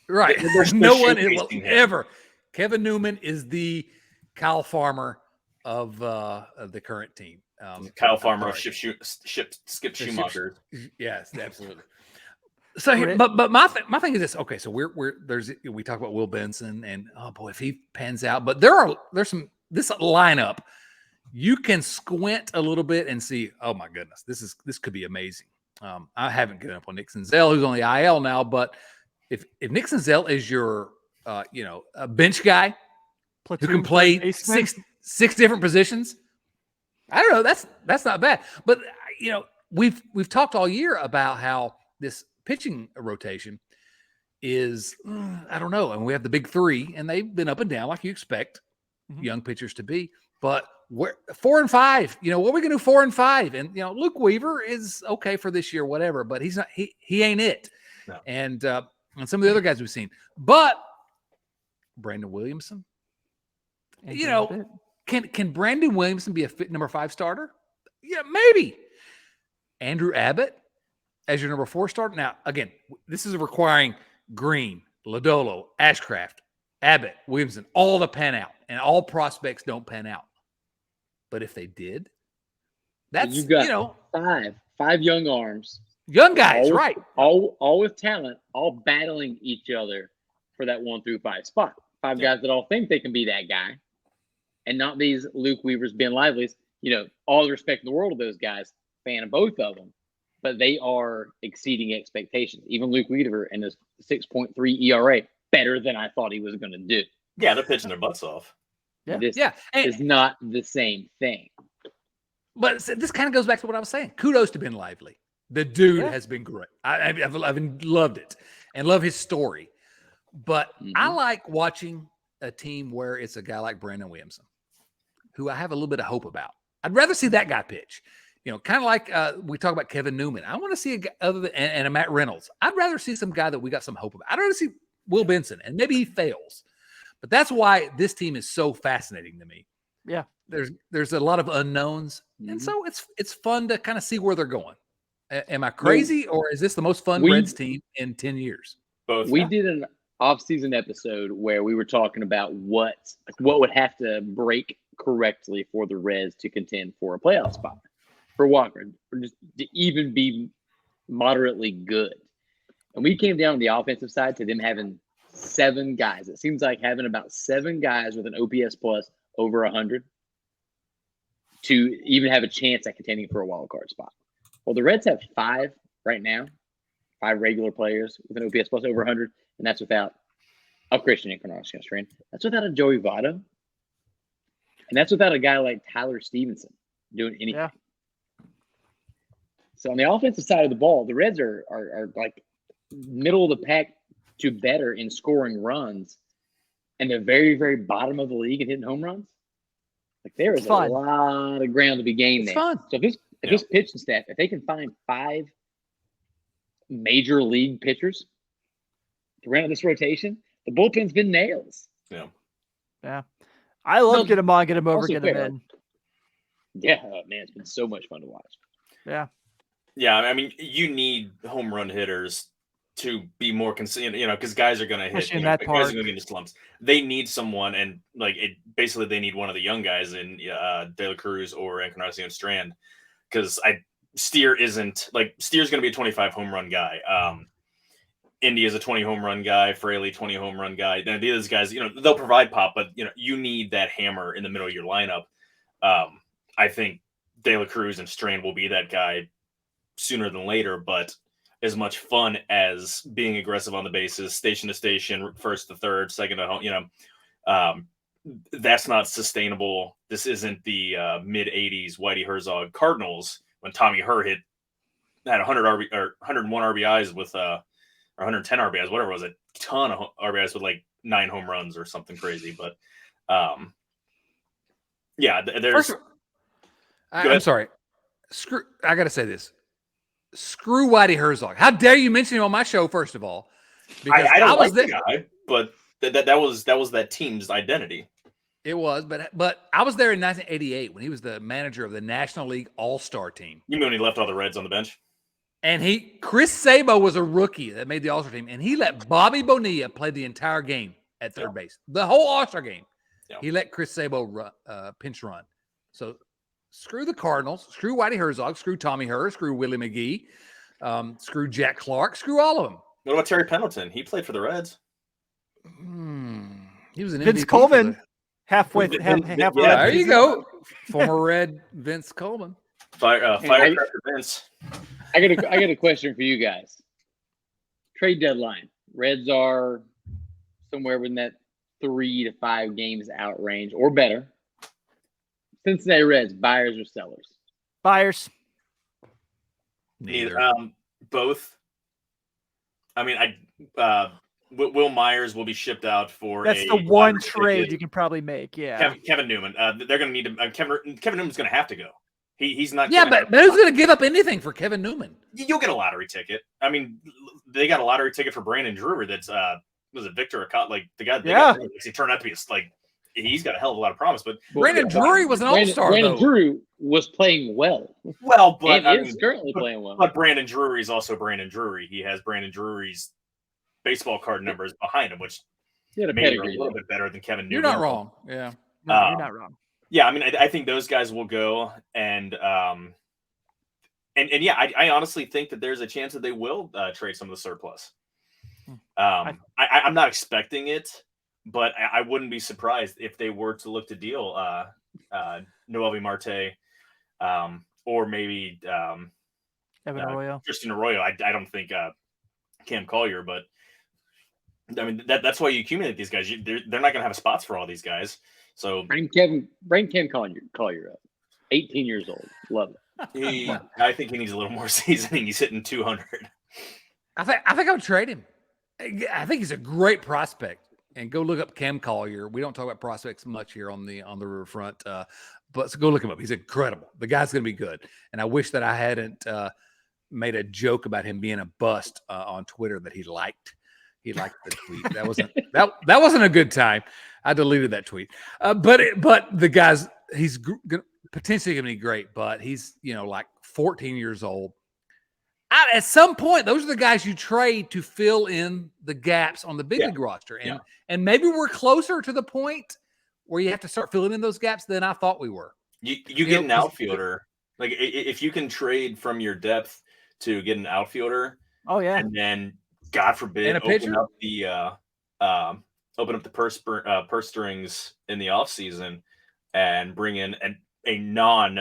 Right. There's no one will ever. Kevin Newman is the Kyle Farmer of the current team. Kyle Farmer of Skip Schumacher. Yes, absolutely. So, but my thing is this. Okay, so we talk about Will Benson and oh boy, if he pans out, but there's some this lineup. You can squint a little bit and see. Oh my goodness, this could be amazing. I haven't given up on Nick Senzel, who's on the IL now, but if Nick Senzel is your a bench guy who can play six different positions, I don't know. That's not bad. But we've talked all year about how this pitching rotation is, I don't know. And we have the big three, and they've been up and down like you expect young pitchers to be. But we're 4 and 5. What are we going to do 4 and 5? And Luke Weaver is okay for this year, whatever. But he's not. He ain't it. No. And some of the other guys we've seen. But Brandon Williamson, can Brandon Williamson be a fit number 5 starter? Yeah, maybe. Andrew Abbott as your number 4 starter. Now, again, this is requiring Green, Lodolo, Ashcraft, Abbott, Williamson, all to pan out, and all prospects don't pan out. But if they did, that's you've got five young arms, young guys, right? All with talent, all battling each other for that 1 through 5 spot. 5 guys that all think they can be that guy, and not these Luke Weavers, Ben Lively's. All the respect in the world of those guys, fan of both of them, but they are exceeding expectations. Even Luke Weaver and his 6.3 ERA, better than I thought he was going to do. Yeah, they're pitching their butts off. This is not the same thing. But this kind of goes back to what I was saying. Kudos to Ben Lively. The dude has been great. I've loved it and love his story. But I like watching a team where it's a guy like Brandon Williamson, who I have a little bit of hope about. I'd rather see that guy pitch. Kind of like we talk about Kevin Newman. I want to see a guy other than and a Matt Reynolds. I'd rather see some guy that we got some hope about. I'd rather see Will Benson, and maybe he fails. But that's why this team is so fascinating to me. Yeah. There's a lot of unknowns. And so it's fun to kind of see where they're going. Am I crazy, or is this the most fun Reds team in 10 years? Both. We did an off-season episode where we were talking about what would have to break correctly for the Reds to contend for a playoff spot for Walker, or just to even be moderately good. And we came down on the offensive side to them having 7 guys. It seems like having about 7 guys with an OPS plus over 100 to even have a chance at contending for a wild card spot. Well, the Reds have 5 right now, 5 regular players with an OPS plus over 100, and that's without a Christian Encarnacion Strand. That's without a Joey Votto. And that's without a guy like Tyler Stevenson doing anything. Yeah. So on the offensive side of the ball, the Reds are like middle of the pack to better in scoring runs, and the very, very bottom of the league in hitting home runs. Like there is a lot of ground to be gained there. Fun. So if this pitching staff, if they can find 5 major league pitchers to run out this rotation, the bullpen's been nails. Yeah. Yeah. I love get them on, get them over, get them in. Yeah, man, it's been so much fun to watch. Yeah. Yeah, I mean, you need home run hitters to be more consistent, because guys are going to hit. In that guys park. are going to get into slumps. They need someone, and basically they need one of the young guys in De La Cruz or Encarnacion Strand, because Steer's going to be a 25 home run guy. Indy is a 20 home run guy. Fraley 20 home run guy. Now these guys, they'll provide pop, but you need that hammer in the middle of your lineup. I think De La Cruz and Strand will be that guy sooner than later, but as much fun as being aggressive on the bases, station to station, first to third, second to home, that's not sustainable. This isn't the mid 80s Whitey Herzog Cardinals when Tommy Herr had 101 RBIs with or 110 RBIs, whatever it was, a ton of RBIs with 9 home runs or something crazy. But there's. I'm sorry. I got to say this. Screw Whitey Herzog. How dare you mention him on my show, first of all? Because I don't like the guy, but that was that team's identity. It was, but I was there in 1988 when he was the manager of the National League All-Star team. You mean when he left all the Reds on the bench? And Chris Sabo was a rookie that made the All-Star team, and he let Bobby Bonilla play the entire game at third base. The whole All-Star game. Yeah. He let Chris Sabo pinch run. So screw the Cardinals, screw Whitey Herzog, screw Tommy Herr, screw Willie McGee, screw Jack Clark, screw all of them. What about Terry Pendleton? He played for the Reds. He was an Vince MVP Coleman. Halfway. There you go. Former Red Vince Coleman. Firecracker Vince. I got a question for you guys. Trade deadline. Reds are somewhere in that 3 to 5 games out range or better. Cincinnati Reds, buyers or sellers? Buyers. Neither. Both. I mean, Will Myers will be shipped out for That's the one lottery trade ticket. you can probably make. Yeah. Kevin Newman. They're going to need him. Kevin Newman's going to have to go. He's not. Yeah, but who's going to give up anything for Kevin Newman? You'll get a lottery ticket. I mean, they got a lottery ticket for Brandon Drury. That's was it Victor Acott? Like the guy. Yeah. He turned out to be he's got a hell of a lot of promise. But Brandon Drury was an all-star. Brandon Drury was playing well. Well, but and is currently playing well. But Brandon Drury is also Brandon Drury. He has Brandon Drury's baseball card numbers behind him, which maybe are a little bit better than Kevin Newman. You're not wrong. Yeah. No, you're not wrong. Yeah, I mean, I think those guys will go, and yeah, I honestly think that there's a chance that they will trade some of the surplus. I'm not expecting it, but I wouldn't be surprised if they were to look to deal Noelvi Marte, or maybe Evan Arroyo. Tristan Arroyo. I don't think Cam Collier, but I mean that's why you accumulate these guys. They're not going to have spots for all these guys. So bring Cam Collier up. 18 years old. Love it. I think he needs a little more seasoning. He's hitting 200. I think I would trade him. I think he's a great prospect. And go look up Cam Collier. We don't talk about prospects much here on the riverfront, but so go look him up. He's incredible. The guy's going to be good. And I wish that I hadn't made a joke about him being a bust on Twitter that he liked. He liked the tweet. That wasn't a good time. I deleted that tweet. But the guy's he's potentially going to be great. But he's like 14 years old. At some point, those are the guys you trade to fill in the gaps on the big league roster. And maybe we're closer to the point where you have to start filling in those gaps than I thought we were. You get an outfielder. Like if you can trade from your depth to get an outfielder. Oh, yeah. And then, God forbid, open up the purse strings in the offseason and bring in a non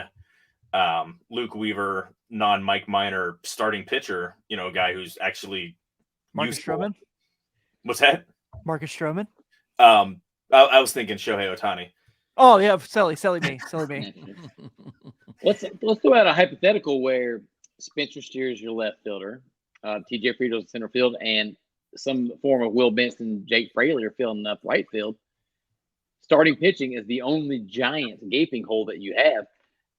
Luke Weaver, non Mike Minor starting pitcher, a guy who's actually Marcus Stroman. What's that? Marcus Stroman. I was thinking Shohei Ohtani. Oh yeah, silly me. Let's throw out a hypothetical where Spencer Steer's your left fielder, TJ Friedl's center field, and some form of Will Benson, Jake Fraley are filling up right field. Starting pitching is the only giant gaping hole that you have.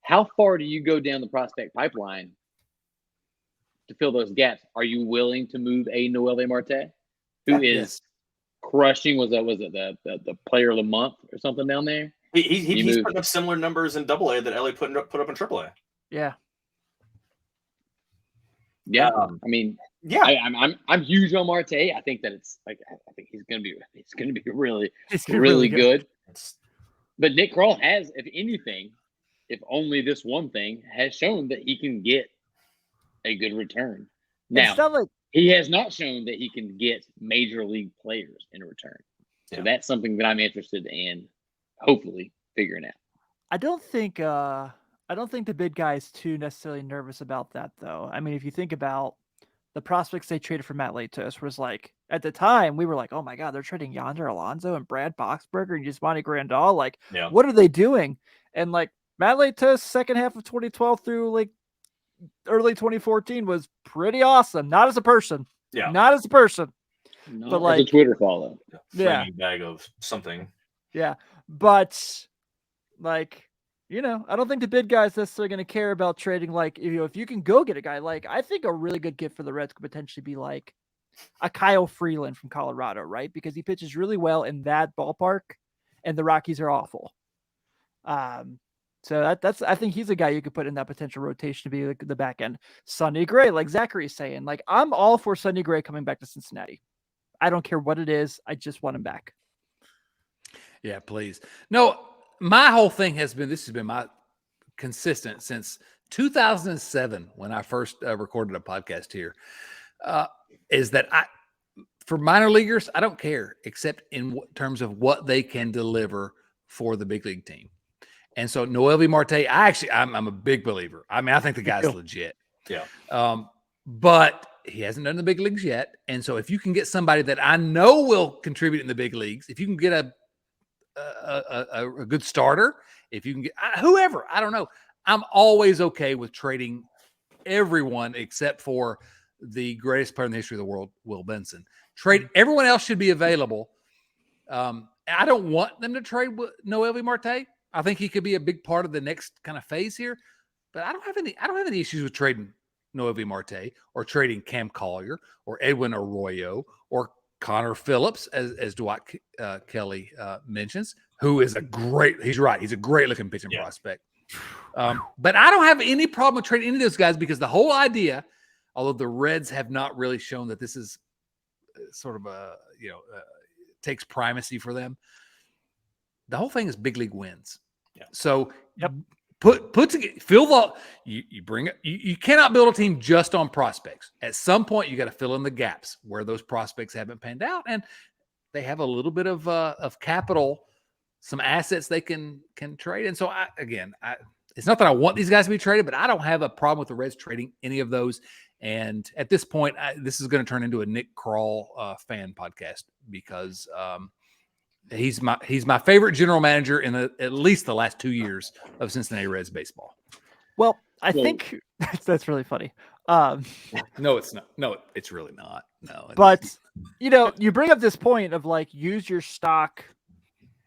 How far do you go down the prospect pipeline to fill those gaps? Are you willing to move a Noelvi Marte, who is crushing? Was it the player of the month or something down there? He's putting up similar numbers in AA that Elly put up in AAA. Yeah. Yeah. I mean, yeah. I'm huge on Marte. I think that I think he's gonna be really good. But Nick Krall has, if anything, if only this one thing, has shown that he can get a good return. Now, he has not shown that he can get major league players in return. So that's something that I'm interested in, hopefully figuring out. I don't think the big guy is too necessarily nervous about that, though. I mean, if you think about the prospects they traded for Matt Latos, was like at the time we were like, oh my God, they're trading Yonder Alonso and Brad Boxberger and Yasmani Grandal. Like, what are they doing? And like Matt Latos, second half of 2012 through like early 2014 was pretty awesome. Not as a person. Yeah. Not as a person. No, but like a Twitter follow. Yeah. Bag of something. Yeah. But like, I don't think the big guys necessarily going to care about trading. Like, if you can go get a guy, like I think a really good gift for the Reds could potentially be like a Kyle Freeland from Colorado, right? Because he pitches really well in that ballpark and the Rockies are awful. So that's I think he's a guy you could put in that potential rotation to be like the back end. Sonny Gray, like Zachary's saying, like I'm all for Sonny Gray coming back to Cincinnati. I don't care what it is. I just want him back. Yeah, please. No, my whole thing this has been my consistent since 2007 when I first recorded a podcast here, is that for minor leaguers, I don't care except in terms of what they can deliver for the big league team. And so Noelvi Marte, I'm a big believer. I mean, I think the guy's legit. Yeah. But he hasn't done the big leagues yet. And so if you can get somebody that I know will contribute in the big leagues, if you can get a good starter, if you can get whoever, I don't know. I'm always okay with trading everyone except for the greatest player in the history of the world, Will Benson. Trade everyone else should be available. I don't want them to trade Noelvi Marte. I think he could be a big part of the next kind of phase here, but I don't have any issues with trading Noelvi Marte or trading Cam Collier or Edwin Arroyo or Connor Phillips, as Dwight Kelly mentions, who is he's right. He's a great looking pitching prospect. But I don't have any problem with trading any of those guys because the whole idea, although the Reds have not really shown that this is sort of takes primacy for them, the whole thing is big league wins. Yeah. So put together, you cannot build a team just on prospects. At some point, you got to fill in the gaps where those prospects haven't panned out, and they have a little bit of capital, some assets they can trade. And so it's not that I want these guys to be traded, but I don't have a problem with the Reds trading any of those. And at this point, this is going to turn into a Nick Kroll fan podcast because he's my favorite general manager in at least the last 2 years of Cincinnati Reds baseball. Well, I think that's really funny. No, it's not. No, it's really not. No, but you bring up this point of like use your stock,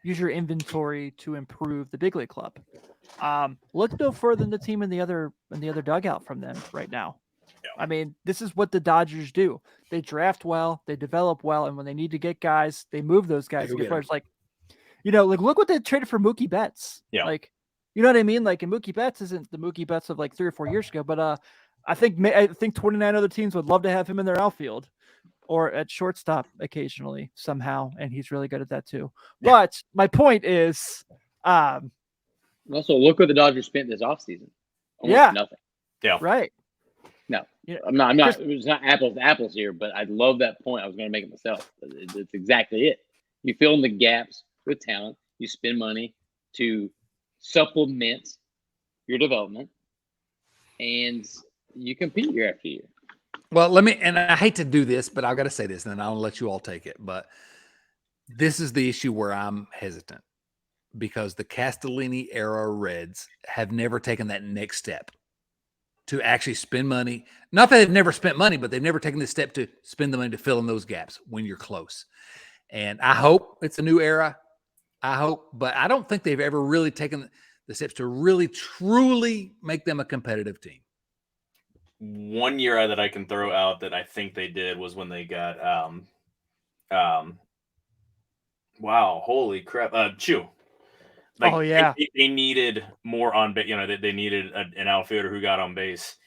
use your inventory to improve the big league club. Let's go further than the team in the other dugout from them right now. I mean, this is what the Dodgers do. They draft well, they develop well, and when they need to get guys, they move those guys to get players. Like, look what they traded for Mookie Betts. Yeah. Like, you know what I mean? Like, and Mookie Betts isn't the Mookie Betts of like 3 or 4 years ago, but I think 29 other teams would love to have him in their outfield or at shortstop occasionally somehow, and he's really good at that too. Yeah. But my point is, also look what the Dodgers spent this offseason. Nothing. Yeah. Right. No, I'm not. It's not apples to apples here, but I love that point. I was going to make it myself. It's exactly it. You fill in the gaps with talent. You spend money to supplement your development, and you compete year after year. Well, and I hate to do this, but I've got to say this, and then I'll let you all take it. But this is the issue where I'm hesitant because the Castellini era Reds have never taken that next step to actually spend money. Not that they've never spent money, but they've never taken the step to spend the money to fill in those gaps when you're close. And I hope it's a new era. I hope, but I don't think they've ever really taken the steps to really, truly make them a competitive team. 1 year that I can throw out that I think they did was when they got, wow, holy crap, Chew. Like, they needed more on base. They needed an outfielder who got on base.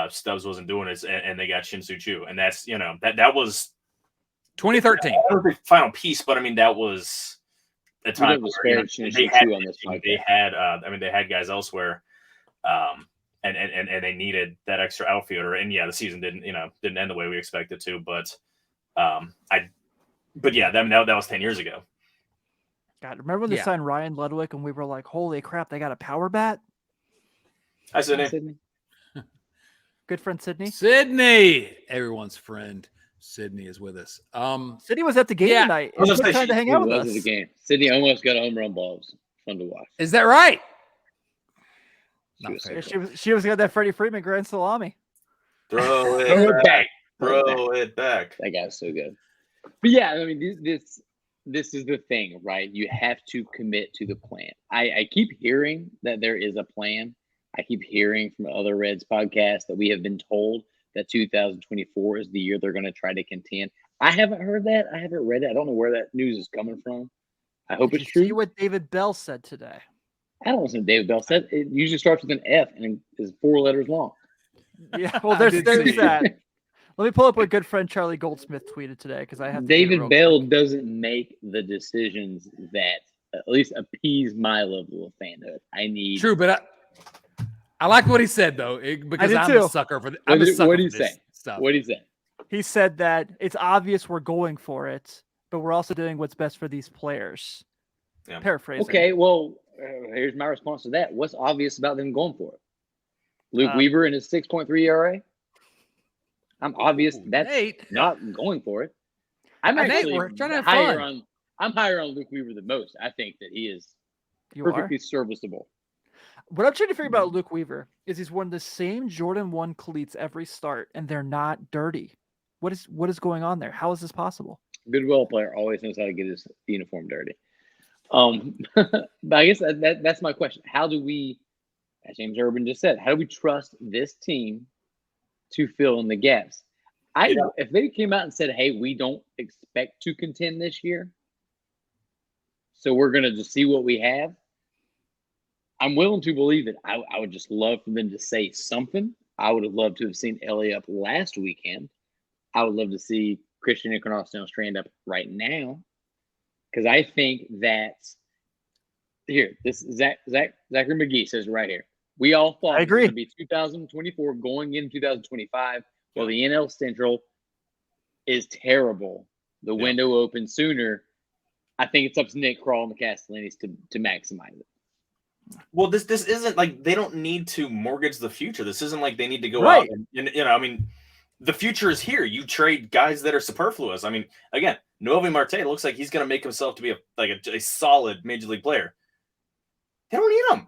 Stubbs wasn't doing it, and they got Shin-Soo Choo, and that's that was 2013. That was the final piece, but I mean that was a time where they had guys elsewhere, and they needed that extra outfielder. And the season didn't end the way we expected to, but that was 10 years ago. God, remember when they signed Ryan Ludwig and we were like, holy crap, they got a power bat? Hi, Sydney. Good friend, Sydney. Sydney, everyone's friend. Sydney is with us. Sydney was at the game tonight. It was time to hang out with us. The game. Sydney almost got a home run ball. It was fun to watch. Is that right? She was got that Freddie Freeman grand salami. Throw it back. Throw it back. That guy's so good. But yeah, I mean, this is the thing, right? You have to commit to the plan. I keep hearing that there is a plan. I keep hearing from other Reds podcasts that we have been told that 2024 is the year they're going to try to contend. I haven't heard that. I haven't read it. I don't know where that news is coming from. I hope it's true. See what David Bell said today. I don't know what David Bell said. It usually starts with an F and is 4 letters long. Yeah, well, there's that. Let me pull up what good friend Charlie Goldsmith tweeted today because I have David Bell doesn't make the decisions that at least appease my level of fanhood. True, but I like what he said though because I'm a sucker for What did he say? Stuff. What did he say? He said that it's obvious we're going for it, but we're also doing what's best for these players. Yeah. Paraphrasing. Okay, well, here's my response to that. What's obvious about them going for it? Luke Weaver and his 6.3 ERA. I'm obvious that's not going for it. I'm actually we're trying to have fun. I'm higher on Luke Weaver than most. I think that he is perfectly serviceable. What I'm trying to figure about Luke Weaver is he's worn the same Jordan 1 cleats every start, and they're not dirty. What is going on there? How is this possible? Goodwill player always knows how to get his uniform dirty. But I guess that's my question. How do we, as James Urban just said, how do we trust this team to fill in the gaps? If they came out and said, hey, we don't expect to contend this year, so we're going to just see what we have, I'm willing to believe it. I would just love for them to say something. I would have loved to have seen Elly up last weekend. I would love to see Christian Encarnacion Strand up right now, because I think that this Zachary McGee says right here. We all thought it was going to be 2024 going into 2025. Well, the NL Central is terrible. The window opens sooner. I think it's up to Nick Kroll and the Castellanis to maximize it. Well, this isn't like they don't need to mortgage the future. This isn't like they need to go out and I mean, the future is here. You trade guys that are superfluous. I mean, again, Noelvi Marte looks like he's going to make himself to be a solid major league player. They don't need him.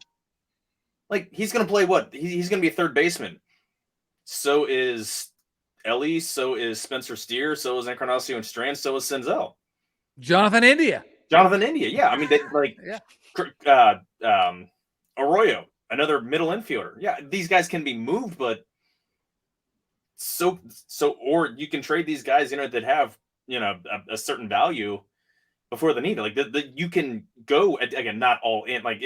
Like, he's going to play what? He's going to be a third baseman. So is Elly. So is Spencer Steer. So is Encarnacion Strand. So is Senzel. Jonathan India. Yeah. I mean, they Arroyo, another middle infielder. Yeah, these guys can be moved, but or you can trade these guys, that have, a certain value before the need. Like you can go again, not all in. Like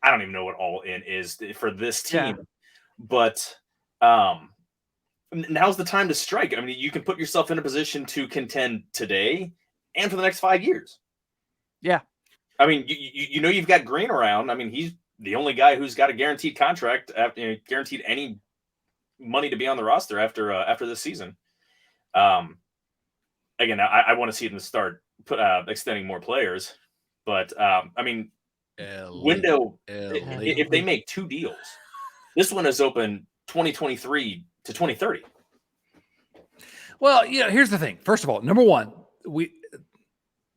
I don't even know what all in is for this team, but now's the time to strike. I mean, you can put yourself in a position to contend today and for the next 5 years. Yeah. I mean, you've got Green around. I mean, he's the only guy who's got a guaranteed contract, guaranteed any money to be on the roster after this season. Again, I want to see them start extending more players, but I mean, window if they make 2 deals, this one is open 2023 to 2030. Well, here's the thing. First of all, number one,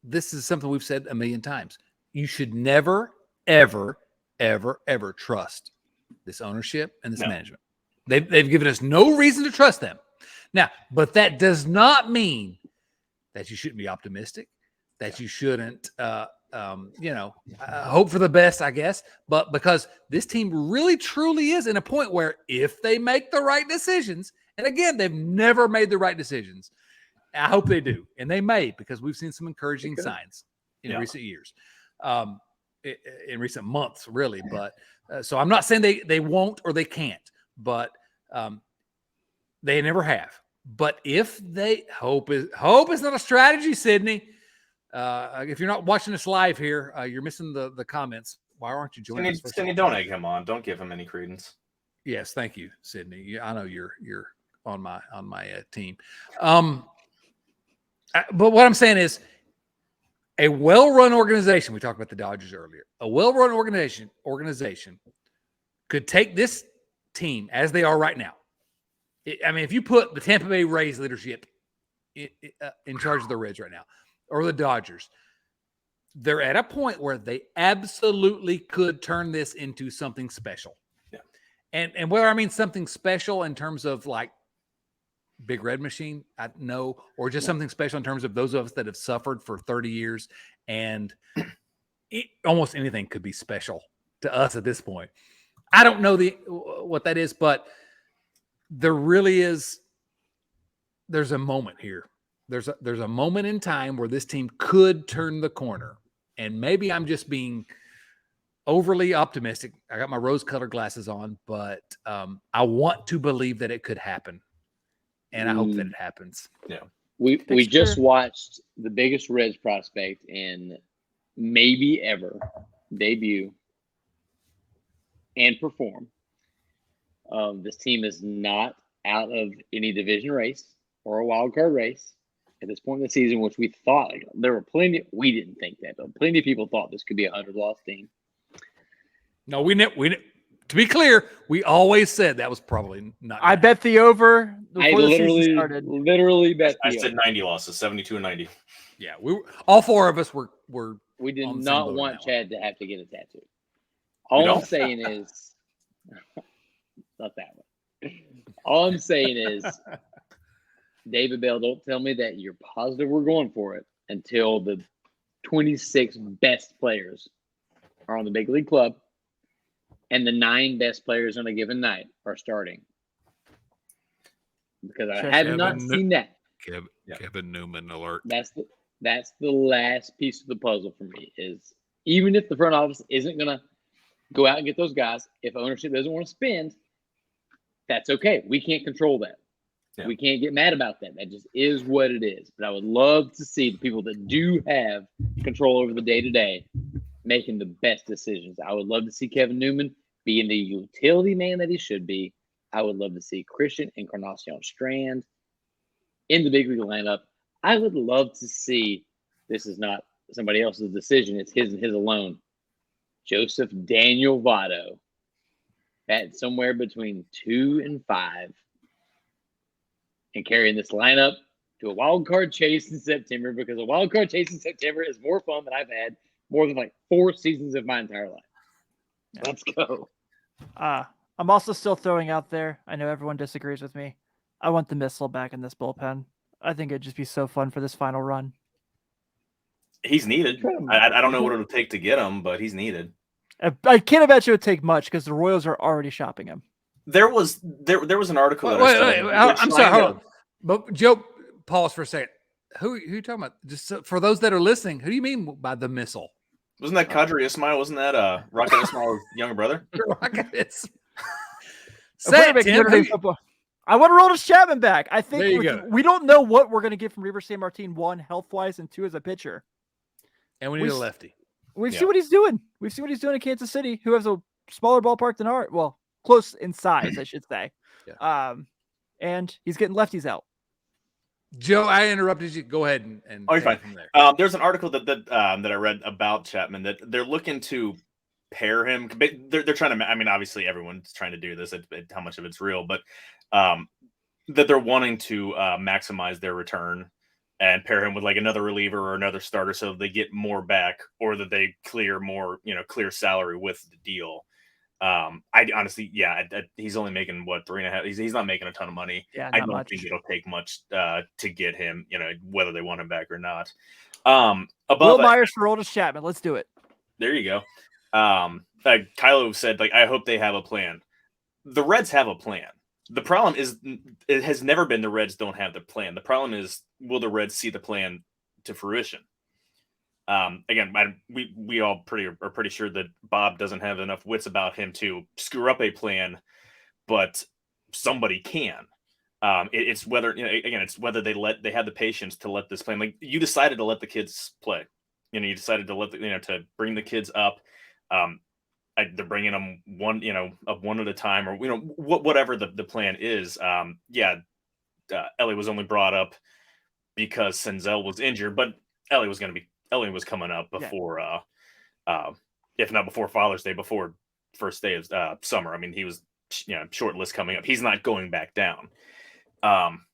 this is something we've said a million times. You should never, ever, ever, ever trust this ownership and this management. They've given us no reason to trust them. Now, but that does not mean that you shouldn't be optimistic, that you shouldn't, hope for the best, I guess. But because this team really, truly is in a point where if they make the right decisions, and again, they've never made the right decisions. I hope they do. And they may, because we've seen some encouraging signs in recent years, in recent months, really. But so I'm not saying they won't or they can't, but they never have. But if they hope is not a strategy, Sydney. If you're not watching us live here, you're missing the comments. Why aren't you joining us? Sydney, don't egg him on. Don't give him any credence. Yes, thank you, Sydney. I know you're on my team. But what I'm saying is, a well-run organization. We talked about the Dodgers earlier. A well-run organization could take this team as they are right now. If you put the Tampa Bay Rays leadership in charge of the Reds right now, or the Dodgers, they're at a point where they absolutely could turn this into something special. Yeah. And whether I mean something special in terms of like Big Red Machine, I know, or just something special in terms of those of us that have suffered for 30 years, and almost anything could be special to us at this point. I don't know what that is, but there really is. There's a moment here. There's a moment in time where this team could turn the corner, and maybe I'm just being overly optimistic. I got my rose-colored glasses on, but I want to believe that it could happen, and I hope that it happens. Yeah, we just watched the biggest Reds prospect in maybe ever debut and perform. This team is not out of any division race or a wild card race at this point in the season, which we thought there were plenty. We didn't think that, but plenty of people thought this could be a 100-loss team. No, we to be clear, we always said that was probably not. I bet the over. I literally bet. I said 90 losses, 72 and 90. Yeah, all 4 of us were. We did not want Chad to have to get a tattoo. All I'm saying is, not that one. All I'm saying is, David Bell, don't tell me that you're positive we're going for it until the 26 best players are on the big league club and the 9 best players on a given night are starting. Because I have not seen that. Kevin Newman alert. That's the last piece of the puzzle for me is even if the front office isn't going to go out and get those guys, if ownership doesn't want to spend, that's okay. We can't control that. Yeah. We can't get mad about that. That just is what it is. But I would love to see the people that do have control over the day-to-day making the best decisions. I would love to see Kevin Newman being the utility man that he should be. I would love to see Christian Encarnacion Strand in the big league lineup. I would love to see, this is not somebody else's decision, it's his and his alone, Joseph Daniel Votto at somewhere between 2 and 5 and carrying this lineup to a wild card chase in September, because a wild card chase in September is more fun than I've had more than like 4 seasons of my entire life. Yeah. Let's go. I'm also still throwing out there, I know everyone disagrees with me, I want the Missile back in this bullpen. I think it'd just be so fun for this final run. He's needed. I don't know what it'll take to get him, but he's needed. I can't imagine it would take much because the Royals are already shopping him. There was an article that I'm sorry, hold on. But Joe, pause for a second. Who are you talking about? Just for those that are listening, who do you mean by the Missile? Wasn't that Kadri Ismail? Wasn't that Rocket Ismail's younger brother? Rocket Ismail. Say it, Tim. I want to roll Chapman back. I think we don't know what we're going to get from River San Martin, 1, health-wise, and 2, as a pitcher. And we need a lefty. We've seen what he's doing. We've seen what he's doing in Kansas City, who has a smaller ballpark than ours. Well, close in size, I should say. Yeah. And he's getting lefties out. Joe, I interrupted you. Go ahead and you're fine. From there. There's an article that I read about Chapman that they're looking to pair him. They're trying to. I mean, obviously, everyone's trying to do this. How much of it's real, but that they're wanting to maximize their return and pair him with like another reliever or another starter, so they get more back, or that they clear more, clear salary with the deal. I honestly, he's only making what, 3.5. He's not making a ton of money. Yeah, I don't think it'll take much to get him, whether they want him back or not. Will Myers for Oldest Chapman. Let's do it. There you go. Kylo said, I hope they have a plan. The Reds have a plan. The problem is, it has never been the Reds don't have the plan. The problem is, will the Reds see the plan to fruition? Again, we all are pretty sure that Bob doesn't have enough wits about him to screw up a plan, but somebody can. It's whether it's whether they have the patience to let this plan. Like, you decided to let the kids play. You decided to let to bring the kids up. They're bringing them one at a time, or whatever the plan is. Elly was only brought up because Senzel was injured, but Elly was coming up before, if not before Father's Day, before first day of summer. I mean, he was short list coming up. He's not going back down.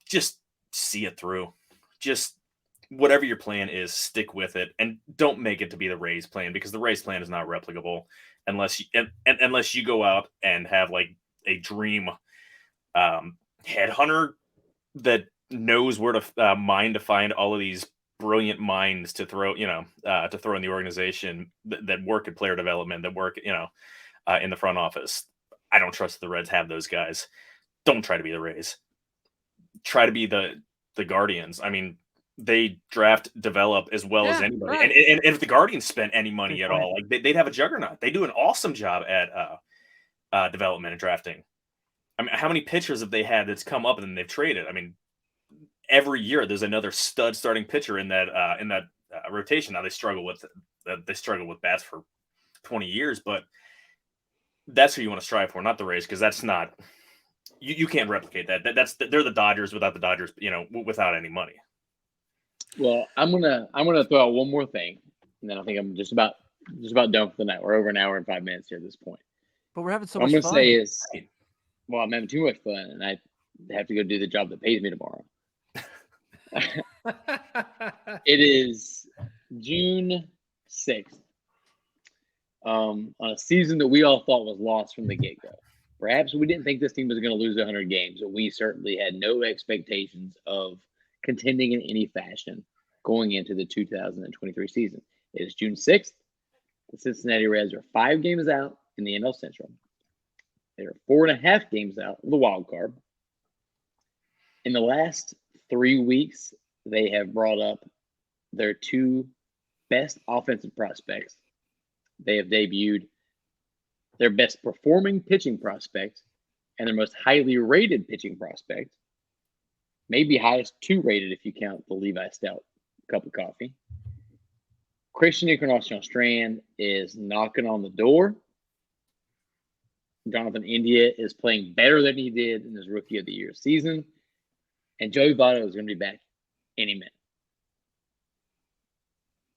Just see it through. Just whatever your plan is, stick with it, and don't make it to be the Rays plan, because the Rays plan is not replicable unless you go out and have like a dream headhunter that knows where to mine to find all of these brilliant minds to throw in the organization that work at player development, that work in the front office. I don't trust the Reds have those guys. Don't try to be the Rays. Try to be the Guardians. I mean, they draft, develop as well as anybody. Right. And if the Guardians spent any money at all, like they'd have a juggernaut. They do an awesome job at development and drafting. I mean, how many pitchers have they had that's come up and then they've traded? I mean, every year there's another stud starting pitcher in that rotation. Now they struggle with bats for 20 years, but that's who you want to strive for, not the Rays, because that's not you can't replicate that. They're the Dodgers without the Dodgers, without any money. Well, I'm gonna throw out one more thing, and then I think I'm just about done for the night. We're over an hour and 5 minutes here at this point. But we're having so much fun. I'm gonna say is, well, I'm having too much fun, and I have to go do the job that pays me tomorrow. It is June 6th. on a season that we all thought was lost from the get-go. Perhaps we didn't think this team was going to lose 100 games, but we certainly had no expectations of contending in any fashion going into the 2023 season. It is June 6th. The Cincinnati Reds are 5 games out in the NL Central. They are 4.5 games out of the wild card. In the last 3 weeks, they have brought up their 2 best offensive prospects. They have debuted their best performing pitching prospect and their most highly rated pitching prospect. Maybe highest 2 rated if you count the Levi Stout cup of coffee. Christian Encarnacion Strand is knocking on the door. Jonathan India is playing better than he did in his Rookie of the Year season. And Joey Votto is going to be back any minute.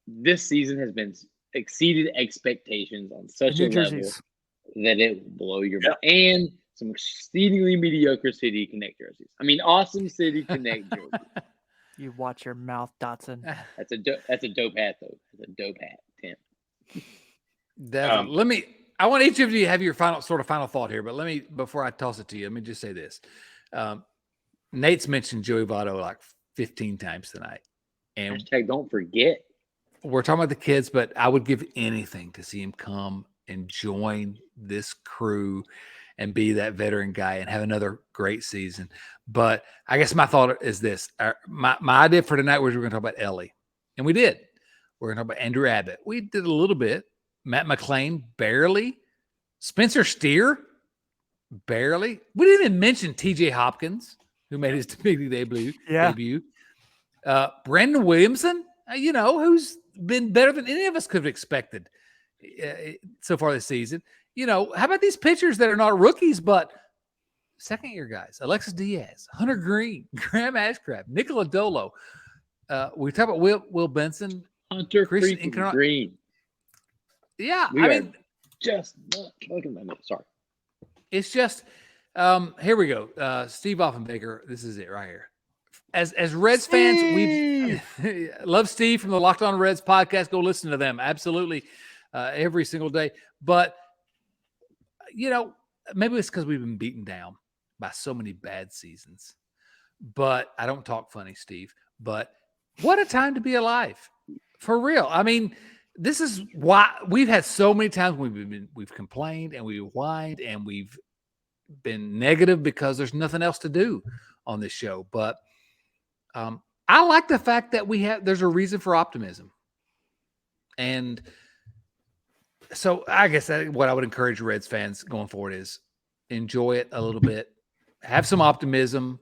This season has been exceeded expectations on such a level that it will blow your mind. And some exceedingly mediocre City Connect jerseys. I mean, awesome City Connect jerseys. You watch your mouth, Dotson. That's a dope hat, though. That's a dope hat, Tim. Definitely. I want each of you to have your final thought here, but before I toss it to you, let me just say this. Nate's mentioned Joey Votto like 15 times tonight. And hashtag don't forget. We're talking about the kids, but I would give anything to see him come and join this crew and be that veteran guy and have another great season. But I guess my thought is this. My idea for tonight was we're going to talk about Elly. And we did. We're going to talk about Andrew Abbott. We did a little bit. Matt McClain, barely. Spencer Steer, barely. We didn't even mention TJ Hopkins, who made his big debut. Brandon Williamson, who's been better than any of us could have expected so far this season. How about these pitchers that are not rookies, but second-year guys? Alexis Diaz, Hunter Green, Graham Ashcraft, Nicola Dolo. We talk about Will Benson. Hunter Green. Yeah, just not talking about it. Sorry. It's just here we go. Steve Offenbaker, this is it right here. As Reds fans, we love Steve from the Locked On Reds podcast. Go listen to them. Absolutely. Every single day. But, maybe it's because we've been beaten down by so many bad seasons. But I don't talk funny, Steve. But what a time to be alive. For real. I mean, this is why we've had so many times we've complained and we whined and we've been negative because there's nothing else to do on this show. But I like the fact that there's a reason for optimism. And so I guess what I would encourage Reds fans going forward is enjoy it a little bit, have some optimism.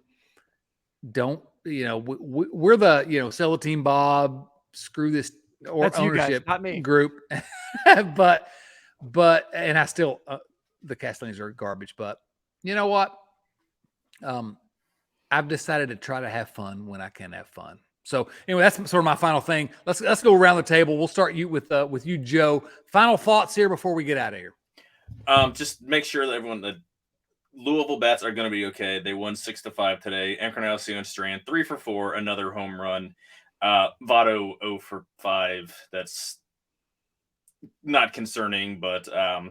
Don't, we're the, sell the team, Bob, screw this or that's ownership you guys, not me. group. but and I still, the Castellans are garbage, but you know what? I've decided to try to have fun when I can have fun. So anyway, that's sort of my final thing. Let's go around the table. We'll start with you, Joe. Final thoughts here before we get out of here. Just make sure that the Louisville Bats are going to be okay. They won 6-5 today. Encarnacion Strand 3 for 4, another home run. Votto 0 for 5. That's not concerning, but I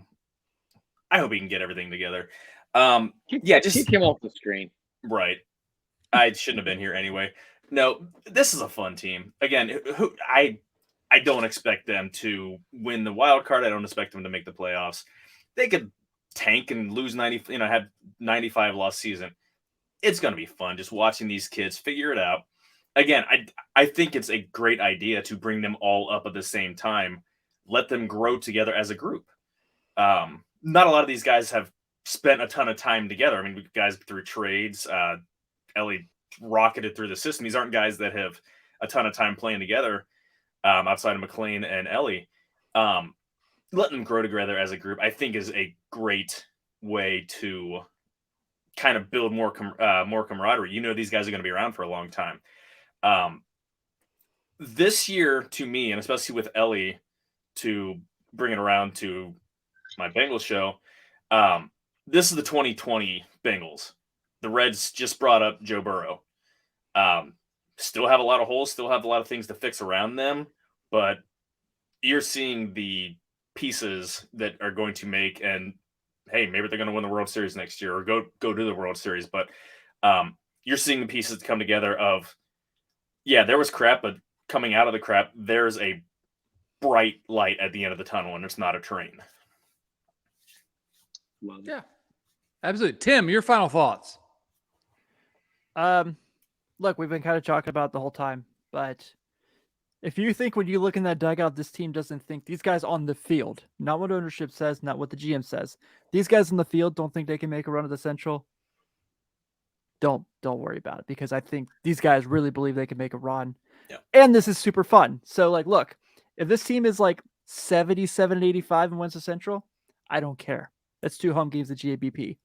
hope he can get everything together. Just kick him off the screen. Right. I shouldn't have been here anyway. No, this is a fun team. Again, I don't expect them to win the wild card. I don't expect them to make the playoffs. They could tank and lose 90, have 95 loss season. It's going to be fun just watching these kids figure it out. Again, I think it's a great idea to bring them all up at the same time. Let them grow together as a group. Not a lot of these guys have spent a ton of time together. I mean, guys through trades, Elly rocketed through the system. These aren't guys that have a ton of time playing together outside of McClain and Elly. Letting them grow together as a group, I think, is a great way to kind of build more camaraderie. These guys are going to be around for a long time. This year, to me, and especially with Elly, to bring it around to my Bengals show, this is the 2020 Bengals. The Reds just brought up Joe Burrow. Still have a lot of holes, still have a lot of things to fix around them, but you're seeing the pieces that are going to make, and hey, maybe they're going to win the World Series next year or go to the World Series. But you're seeing the pieces come together of, yeah, there was crap, but coming out of the crap, there's a bright light at the end of the tunnel, and it's not a train. Love it. Yeah, absolutely. Tim, your final thoughts. Look, we've been kind of talking about it the whole time, but if you think when you look in that dugout, this team doesn't think, these guys on the field, not what ownership says, not what the GM says, these guys on the field don't think they can make a run at the Central, don't worry about it, because I think these guys really believe they can make a run. Yeah. And this is super fun. So, like, look, if this team is like 77-85 and wins the Central, I don't care. That's 2 home games at GABP.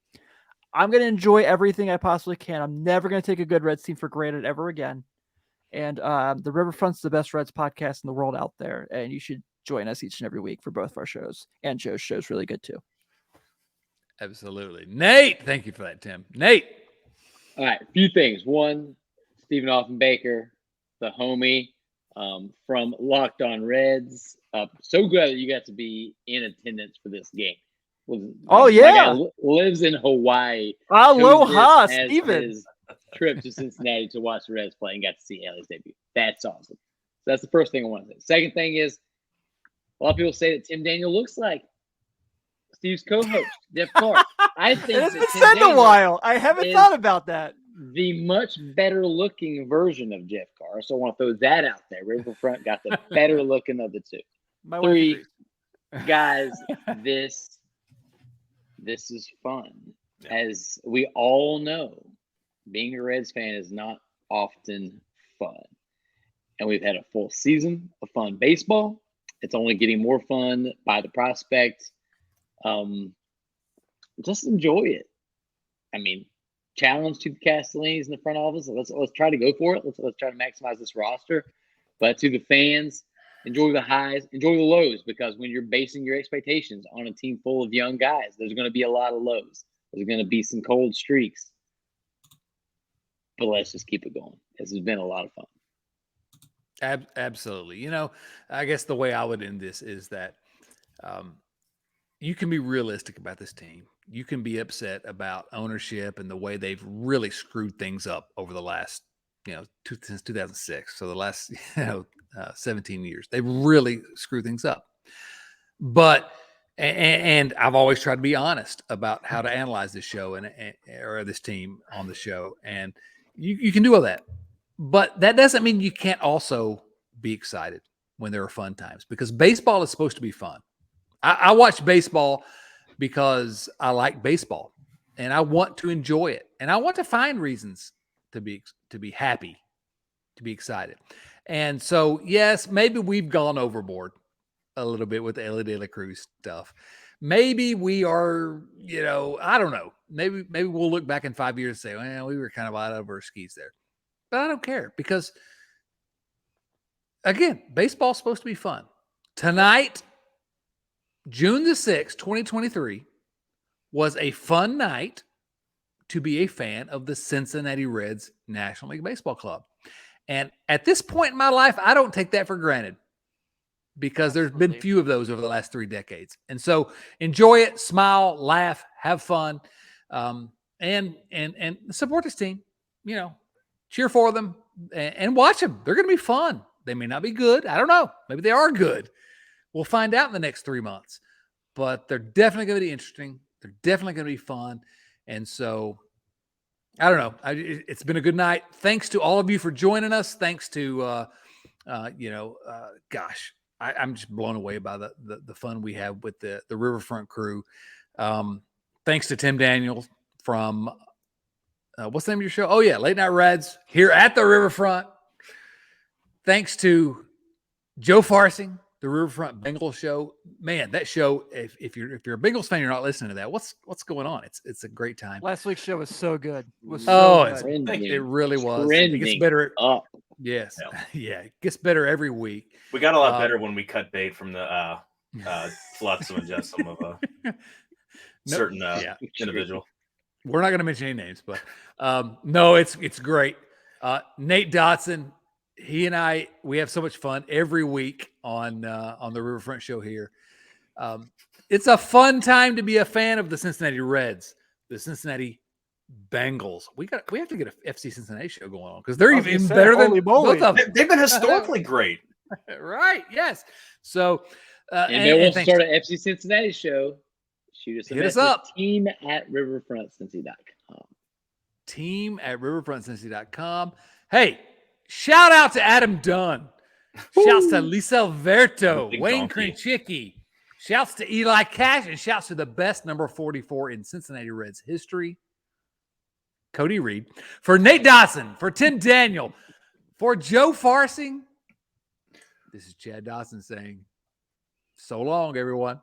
I'm going to enjoy everything I possibly can. I'm never going to take a good Reds team for granted ever again. And the Riverfront's the best Reds podcast in the world out there. And you should join us each and every week for both of our shows. And Joe's show's really good too. Absolutely. Nate, thank you for that, Tim. Nate. All right, a few things. One, Stephen Offenbaker, the homie from Locked On Reds. So glad that you got to be in attendance for this game. Oh, My yeah. guy lives in Hawaii. Aloha, Chose this as Steven. his trip to Cincinnati to watch the Reds play and got to see Elly's debut. That's awesome. So that's the first thing I want to say. Second thing is, a lot of people say that Tim Daniel looks like Steve's co-host, Jeff Clark. I think It's that been Tim said a Daniel while. I haven't is thought about that. the much better looking version of Jeff Carr. So I want to throw that out there. Riverfront got the better looking of the two. My wife 3, agrees. guys, this is fun. As we all know, being a Reds fan is not often fun. And we've had a full season of fun baseball. It's only getting more fun by the prospect. Just enjoy it. I mean, challenge to the Castellinis in the front office. Let's try to go for it. Let's try to maximize this roster. But to the fans, enjoy the highs, enjoy the lows, because when you're basing your expectations on a team full of young guys, there's going to be a lot of lows. There's going to be some cold streaks. But let's just keep it going. This has been a lot of fun. Absolutely. You know, I guess the way I would end this is that you can be realistic about this team. You can be upset about ownership and the way they've really screwed things up over the last, since 2006. So the last, 17 years, they've really screwed things up. But, and I've always tried to be honest about how to analyze this show or this team on the show. And you can do all that. But that doesn't mean you can't also be excited when there are fun times, because baseball is supposed to be fun. I watch baseball because I like baseball and I want to enjoy it. And I want to find reasons to be happy, to be excited. And so, yes, maybe we've gone overboard a little bit with the Elly De La Cruz stuff. Maybe we are, I don't know. Maybe we'll look back in 5 years and say, well, we were kind of out over our skis there. But I don't care, because, again, baseball's supposed to be fun. Tonight, June the 6th, 2023, was a fun night to be a fan of the Cincinnati Reds National League Baseball Club. And at this point in my life, I don't take that for granted, because there's been few of those over the last 3 decades. And so enjoy it, smile, laugh, have fun, and support this team. Cheer for them and watch them. They're going to be fun. They may not be good. I don't know. Maybe they are good. We'll find out in the next 3 months. But they're definitely going to be interesting. They're definitely going to be fun. And so, I don't know. It's been a good night. Thanks to all of you for joining us. Thanks to, gosh, I'm just blown away by the fun we have with the Riverfront crew. Thanks to Tim Daniel from, what's the name of your show? Oh, yeah, Late Night Reds here at the Riverfront. Thanks to Joe Farsing, the Riverfront Bengals show. Man, that show, if you're a Bengals fan, you're not listening to that. What's going on? It's a great time. Last week's show was so good. Good. It really was. Trending It gets better. up. Yes. Yeah. It gets better every week. We got a lot better when we cut bait from the Flotsam and Jetsam of a certain individual. We're not going to mention any names, but no, it's great. Nate Dotson, he and I, we have so much fun every week on the Riverfront show here. It's a fun time to be a fan of the Cincinnati Reds, the Cincinnati Bengals. We have to get a FC Cincinnati show going on because they're even better than both of them. They've been historically great. Right. Yes. So, and they want to start an FC Cincinnati show. Shoot us a hit us message. up. Team@riverfrontcincy.com. Team@riverfrontcincy.com. Hey, shout out to Adam Dunn. Shouts to Lisa Alberto, Big Wayne donkey. Krenchicki. Shouts to Eli Cash, and shouts to the best number 44 in Cincinnati Reds history, Cody Reed. For Nate Dodson, for Tim Daniel, for Joe Farsing, this is Chad Dodson saying, so long, everyone.